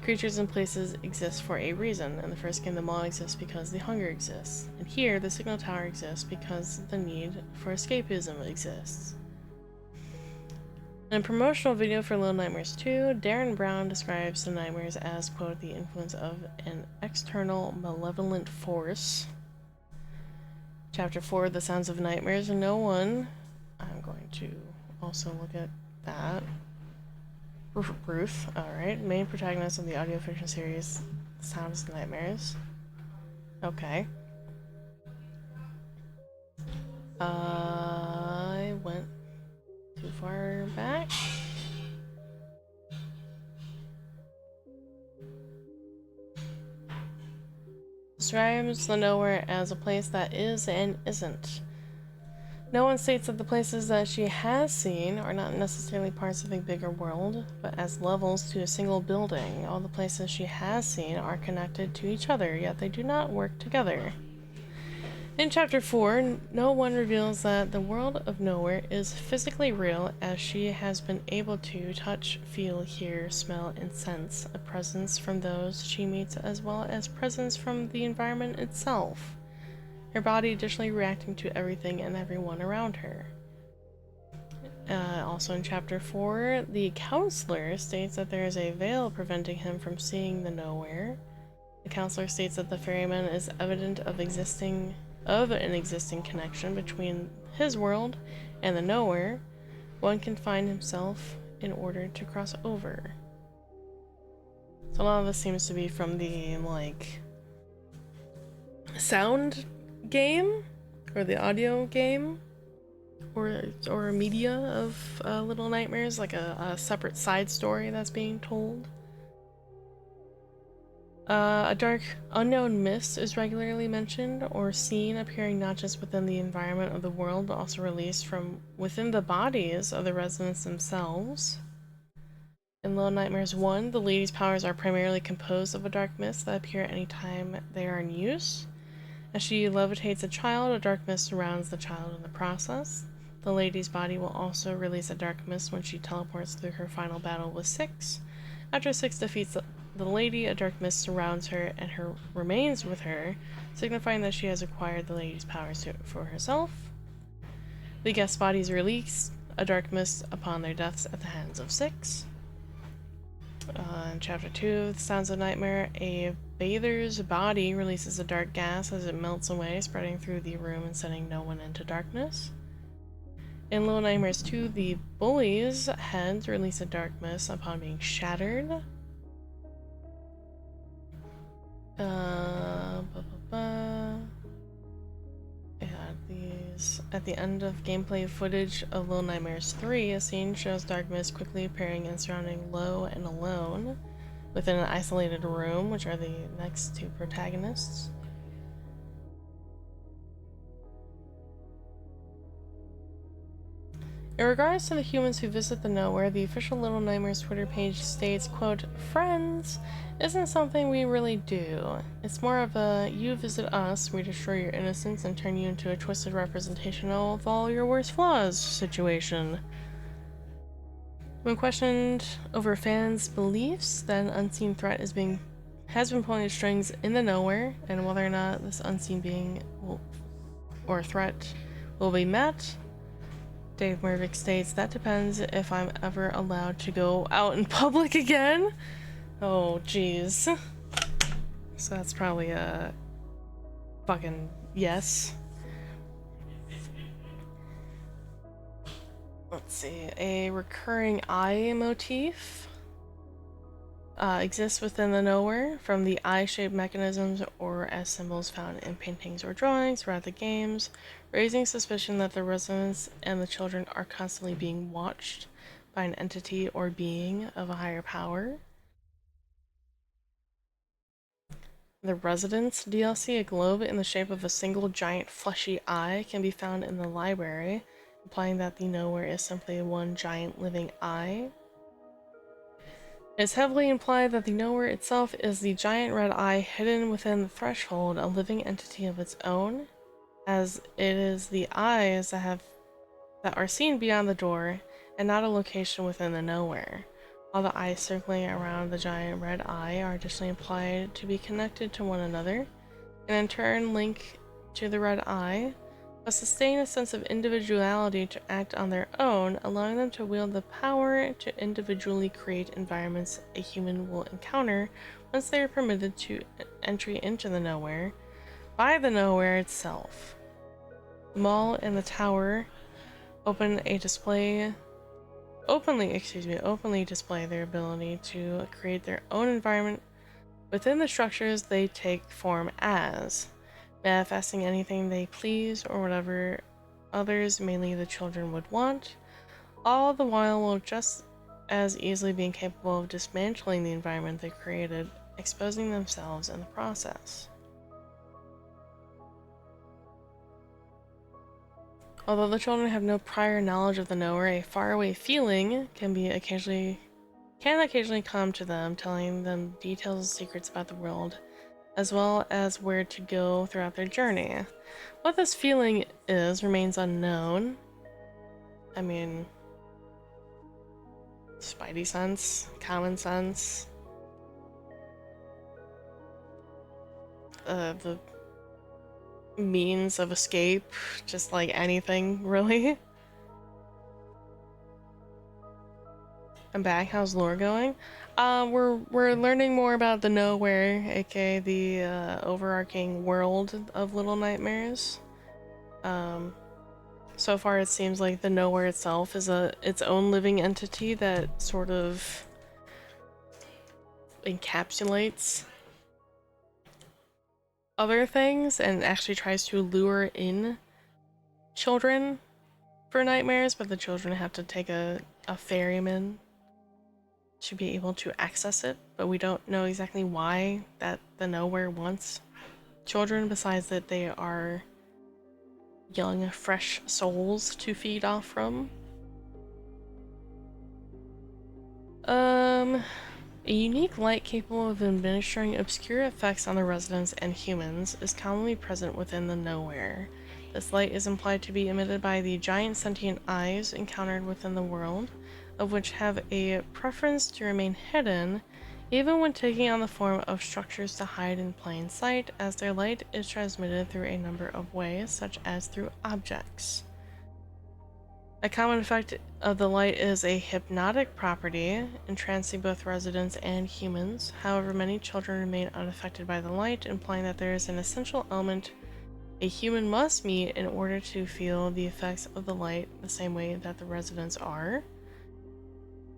Creatures and places exist for a reason. In the first game, the mall exists because the hunger exists. And here, the signal tower exists because the need for escapism exists. In a promotional video for Little Nightmares 2, Darren Brown describes the nightmares as, quote, the influence of an external malevolent force. Chapter 4, The Sounds of Nightmares, no one... I'm going to also look at that. Ruth, alright. Main protagonist of the audio fiction series Sounds of Nightmares. Okay. I went too far back. Describes the Nowhere as a place that is and isn't. No one states that the places that she has seen are not necessarily parts of a bigger world, but as levels to a single building. All the places she has seen are connected to each other, yet they do not work together. In Chapter 4, no one reveals that the world of Nowhere is physically real, as she has been able to touch, feel, hear, smell, and sense a presence from those she meets, as well as presence from the environment itself. Her body additionally reacting to everything and everyone around her. Also in Chapter 4, the counselor states that there is a veil preventing him from seeing the Nowhere. The counselor states that the ferryman is evident of an existing connection between his world and the nowhere one can find himself in order to cross over. So a lot of this seems to be from the, like, sound game, or the audio game, or media of Little Nightmares, like a separate side story that's being told. A dark, unknown mist is regularly mentioned or seen, appearing not just within the environment of the world, but also released from within the bodies of the residents themselves. In Little Nightmares 1, the lady's powers are primarily composed of a dark mist that appear any time they are in use. As she levitates a child, a dark mist surrounds the child in the process. The lady's body will also release a dark mist when she teleports through her final battle with Six. After Six defeats the lady, a dark mist surrounds her and remains with her, signifying that she has acquired the lady's powers for herself. The guest bodies release a dark mist upon their deaths at the hands of Six. In Chapter 2, The Sounds of Nightmare, a bather's body releases a dark gas as it melts away, spreading through the room and sending no one into darkness. In Little Nightmares 2, the bully's heads release a dark mist upon being shattered. At the end of gameplay footage of Little Nightmares 3, a scene shows dark mist quickly appearing and surrounding Lo and Alone within an isolated room, which are the next two protagonists. In regards to the humans who visit the nowhere, the official Little Nightmares Twitter page states, quote, "Friends isn't something we really do. It's more of a you visit us, we destroy your innocence and turn you into a twisted representation of all your worst flaws situation." When questioned over fans' beliefs that an unseen threat has been pulling strings in the nowhere, and whether or not this unseen being or threat will be met, Dave Mervick states, "That depends if I'm ever allowed to go out in public again." Oh, jeez. So that's probably a fucking yes. Let's see. A recurring eye motif exists within the nowhere, from the eye-shaped mechanisms or as symbols found in paintings or drawings throughout the games, raising suspicion that the residents and the children are constantly being watched by an entity or being of a higher power. The Residents DLC, a globe in the shape of a single giant fleshy eye, can be found in the library, implying that the nowhere is simply one giant living eye. It's heavily implied that the nowhere itself is the giant red eye hidden within the threshold, a living entity of its own, as it is the eyes that are seen beyond the door, and not a location within the nowhere. All the eyes circling around the giant red eye are additionally implied to be connected to one another, and in turn link to the red eye, but sustain a sense of individuality to act on their own, allowing them to wield the power to individually create environments a human will encounter once they are permitted to entry into the nowhere by the nowhere itself. The mall and the tower openly display their ability to create their own environment within the structures they take form as, manifesting anything they please or whatever others, mainly the children, would want, all the while just as easily being capable of dismantling the environment they created, exposing themselves in the process. Although the children have no prior knowledge of the nowhere, a faraway feeling can occasionally come to them, telling them details and secrets about the world, as well as where to go throughout their journey. What this feeling is remains unknown. I mean, spidey sense, common sense, the means of escape, just like anything, really. I'm back. How's lore going? We're learning more about the Nowhere, aka the overarching world of Little Nightmares. Um, so far it seems like the Nowhere itself is its own living entity that sort of encapsulates other things and actually tries to lure in children for nightmares, but the children have to take a ferryman to be able to access it, but we don't know exactly why that the Nowhere wants children, besides that they are young, fresh souls to feed off from. A unique light capable of administering obscure effects on the residents and humans is commonly present within the Nowhere. This light is implied to be emitted by the giant sentient eyes encountered within the world, of which have a preference to remain hidden, even when taking on the form of structures to hide in plain sight, as their light is transmitted through a number of ways, such as through objects. A common effect of the light is a hypnotic property, entrancing both residents and humans. However, many children remain unaffected by the light, implying that there is an essential element a human must meet in order to feel the effects of the light the same way that the residents are.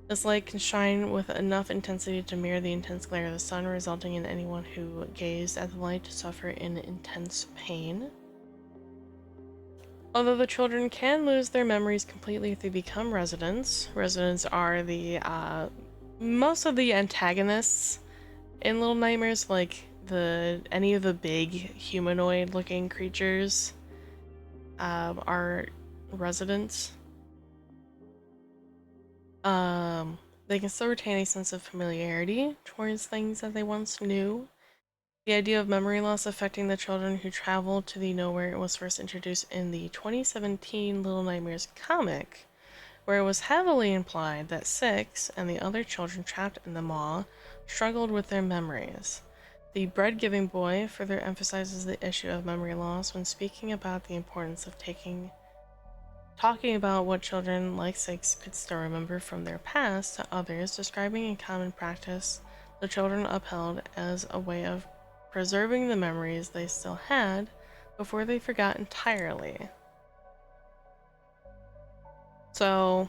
This light can shine with enough intensity to mirror the intense glare of the sun, resulting in anyone who gazed at the light to suffer in intense pain. Although the children can lose their memories completely if they become residents, residents are the most of the antagonists in Little Nightmares, like any of the big humanoid-looking creatures, are residents. They can still retain a sense of familiarity towards things that they once knew. The idea of memory loss affecting the children who travel to the Nowhere was first introduced in the 2017 Little Nightmares comic, where it was heavily implied that Six and the other children trapped in the maw struggled with their memories. The bread-giving boy further emphasizes the issue of memory loss when speaking about the importance of talking about what children like Six could still remember from their past to others, describing a common practice the children upheld as a way of preserving the memories they still had before they forgot entirely. So,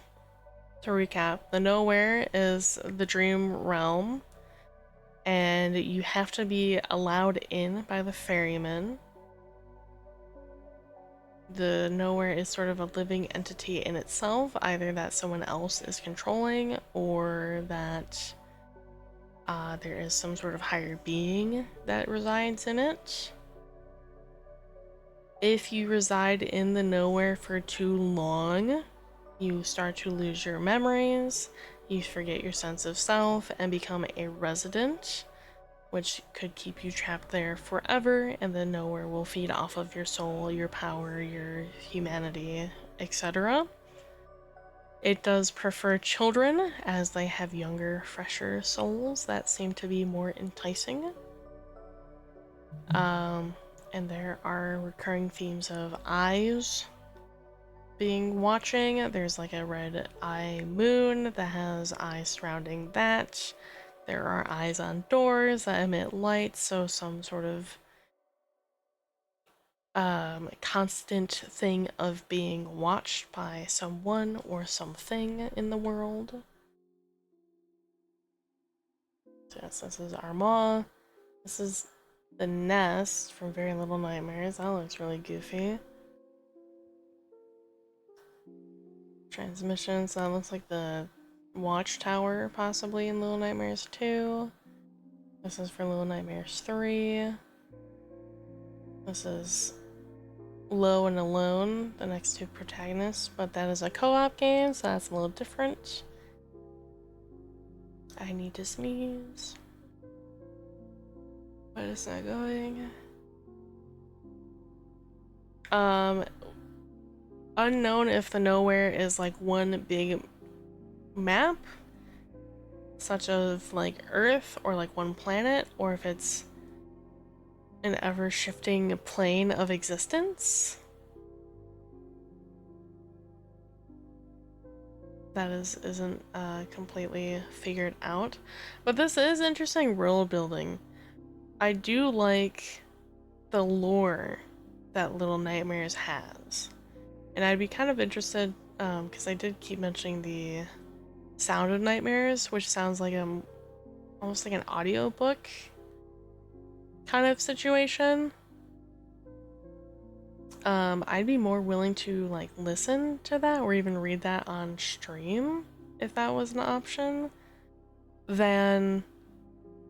to recap, the Nowhere is the dream realm, and you have to be allowed in by the ferryman. The Nowhere is sort of a living entity in itself, either that someone else is controlling or that there is some sort of higher being that resides in it. If you reside in the Nowhere for too long, you start to lose your memories, you forget your sense of self, and become a resident, which could keep you trapped there forever, and the Nowhere will feed off of your soul, your power, your humanity, etc. It does prefer children, as they have younger, fresher souls that seem to be more enticing. And there are recurring themes of eyes being watching. There's like a red eye moon that has eyes surrounding that. There are eyes on doors that emit light, so some sort of constant thing of being watched by someone or something in the world. So yes, this is our maw. This is the nest from Very Little Nightmares. That looks really goofy. Transmissions, that looks like the watchtower possibly in Little Nightmares 2. This is for Little Nightmares 3. This is Low and Alone, the next two protagonists, but that is a co-op game, so that's a little different. I need to sneeze. But it's not going. Unknown if the Nowhere is like one big map, such as like Earth or like one planet, or if it's an ever-shifting plane of existence. that isn't completely figured out. But this is interesting world building. I do like the lore that Little Nightmares has. And I'd be kind of interested, because I did keep mentioning the Sound of Nightmares, which sounds like almost like an audiobook kind of situation. I'd be more willing to like listen to that or even read that on stream if that was an option than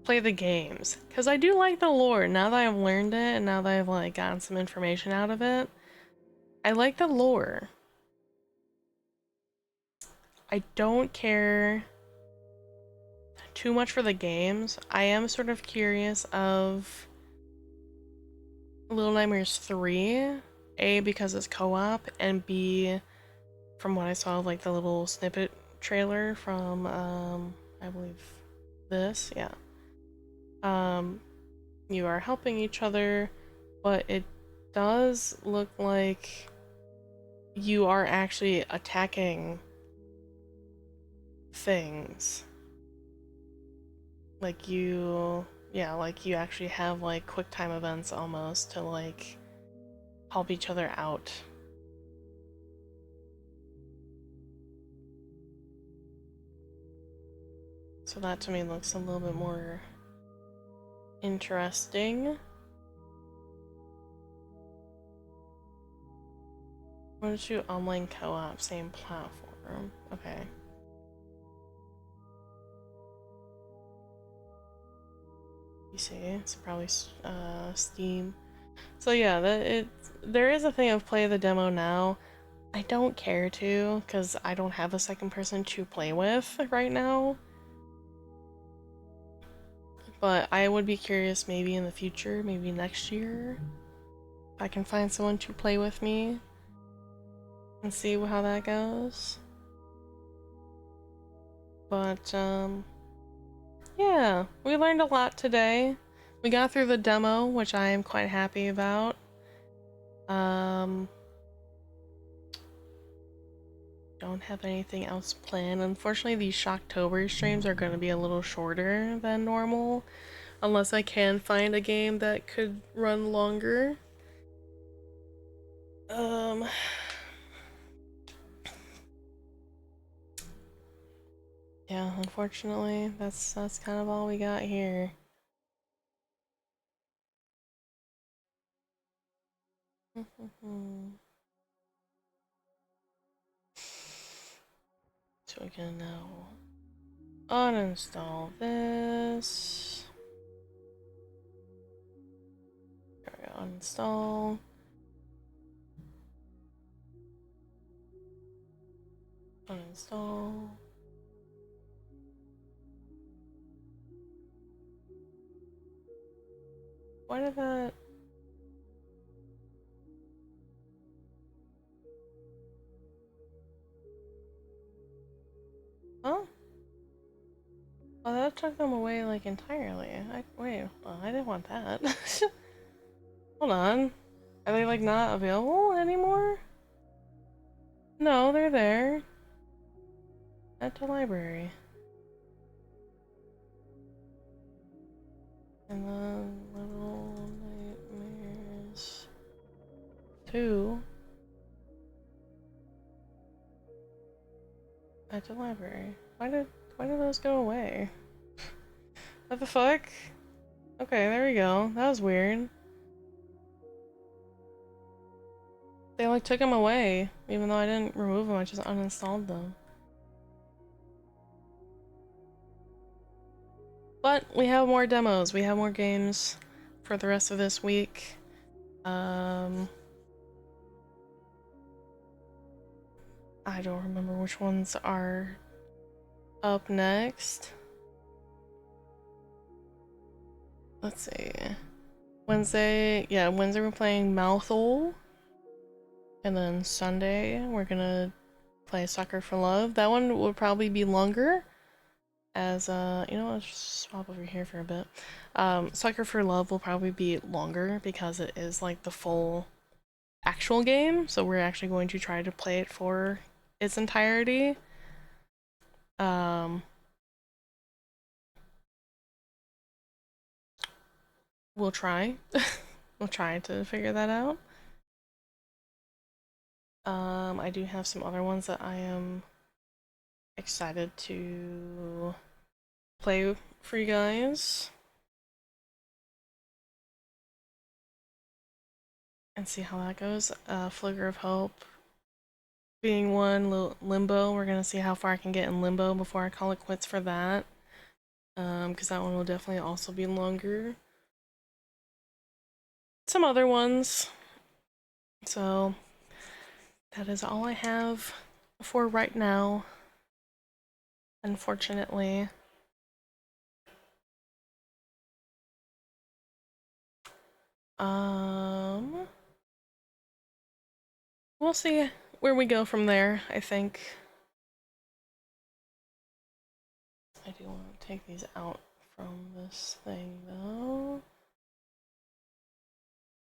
play the games. Because I do like the lore now that I've learned it and now that I've like gotten some information out of it. I like the lore. I don't care too much for the games. I am sort of curious of Little Nightmares 3. A, because it's co-op, and B, from what I saw, like the little snippet trailer from, I believe this, yeah. You are helping each other, but it does look like you are actually attacking things. Like yeah, like you actually have like quick time events almost to like help each other out. So that to me looks a little bit more interesting. Why don't you online co-op, same platform? Okay. You see, it's probably Steam. So yeah, there is a thing of play the demo now. I don't care to, because I don't have a second person to play with right now. But I would be curious maybe in the future, maybe next year, if I can find someone to play with me and see how that goes. But, yeah, we learned a lot today. We got through the demo, which I am quite happy about. Don't have anything else planned. Unfortunately, these Shocktober streams are going to be a little shorter than normal, unless I can find a game that could run longer. Yeah, unfortunately, that's kind of all we got here. So we can now uninstall this. There we go, uninstall. Uninstall. Why did that? Huh? Oh, that took them away like entirely. Wait, well, I didn't want that. Hold on. Are they like not available anymore? No, they're there. At the library. And then Little Nightmares 2 at the library. Why did those go away? What the fuck? Okay, there we go. That was weird. They like took them away, even though I didn't remove them, I just uninstalled them. But we have more demos, we have more games for the rest of this week. I don't remember which ones are up next. Let's see. Wednesday we're playing Mouthhole. And then Sunday, we're gonna play Soccer for Love. That one would probably be longer. As, you know, let's just swap over here for a bit. Soccer for Love will probably be longer because it is like the full actual game. So we're actually going to try to play it for its entirety. Um, we'll try. We'll try to figure that out. I do have some other ones that I am excited to play for you guys and see how that goes. Flicker of Hope being one, Limbo. We're gonna see how far I can get in Limbo before I call it quits for that. Because that one will definitely also be longer. Some other ones. So that is all I have for right now, unfortunately. We'll see where we go from there, I think. I do want to take these out from this thing, though.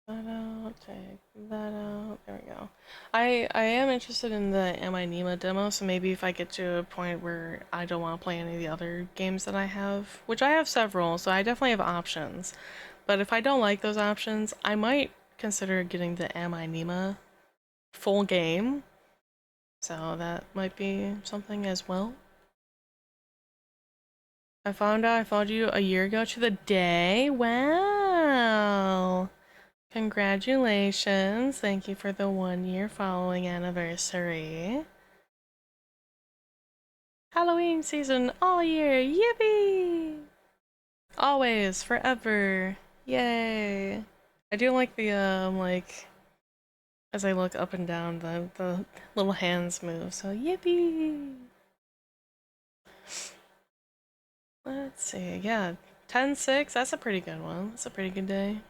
That out, take that out. There we go. I am interested in the Am I Nima demo, so maybe if I get to a point where I don't want to play any of the other games that I have, which I have several, so I definitely have options. But if I don't like those options, I might consider getting the Am I Nima full game. So that might be something as well. I found out I followed you a year ago to the day. Wow. Congratulations. Thank you for the 1 year following anniversary. Halloween season all year. Yippee! Always, forever. Yay. I do like the, like, as I look up and down, the little hands move. So, yippee! Let's see. Yeah, 10-6. That's a pretty good one. That's a pretty good day.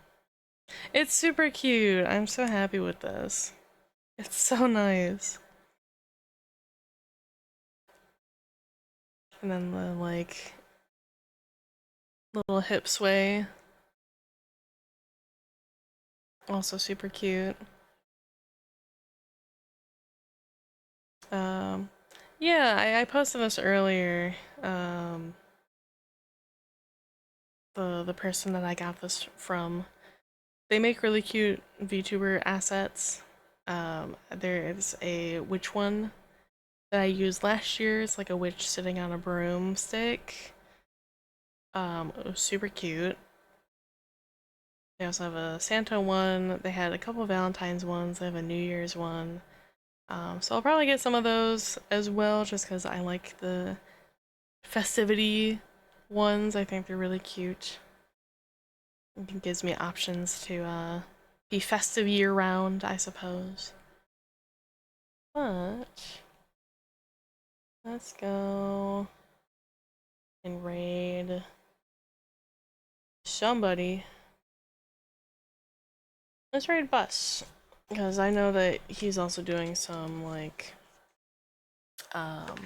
It's super cute. I'm so happy with this. It's so nice. And then the, like, little hip sway. Also super cute. Um, yeah, I posted this earlier. The person that I got this from, they make really cute VTuber assets. There is a witch one that I used last year. It's like a witch sitting on a broomstick. It was super cute. They also have a Santa one. They had a couple of Valentine's ones. They have a New Year's one. So I'll probably get some of those as well, just because I like the festivity ones. I think they're really cute. It gives me options to be festive year round, I suppose. But let's go and raid somebody. Let's raid Bus, because I know that he's also doing some, like, not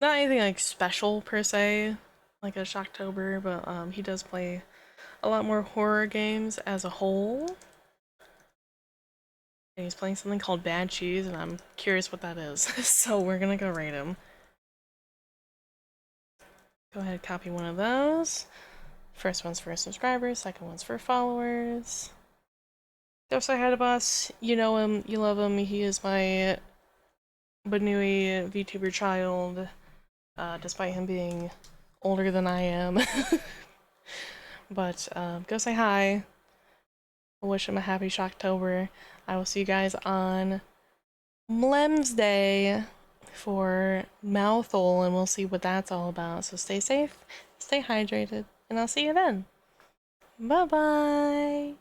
anything like special per se, like a Shocktober, but he does play a lot more horror games as a whole. And he's playing something called Bad Cheese, and I'm curious what that is. So we're gonna go raid him. Go ahead, copy one of those. First one's for subscribers, second one's for followers. Go say hi to Boss. You know him, you love him. He is my Banui VTuber child, despite him being older than I am. But go say hi. Wish him a happy Shocktober. I will see you guys on Mlem's Day for Mouthful, and we'll see what that's all about. So stay safe, stay hydrated, and I'll see you then. Bye-bye!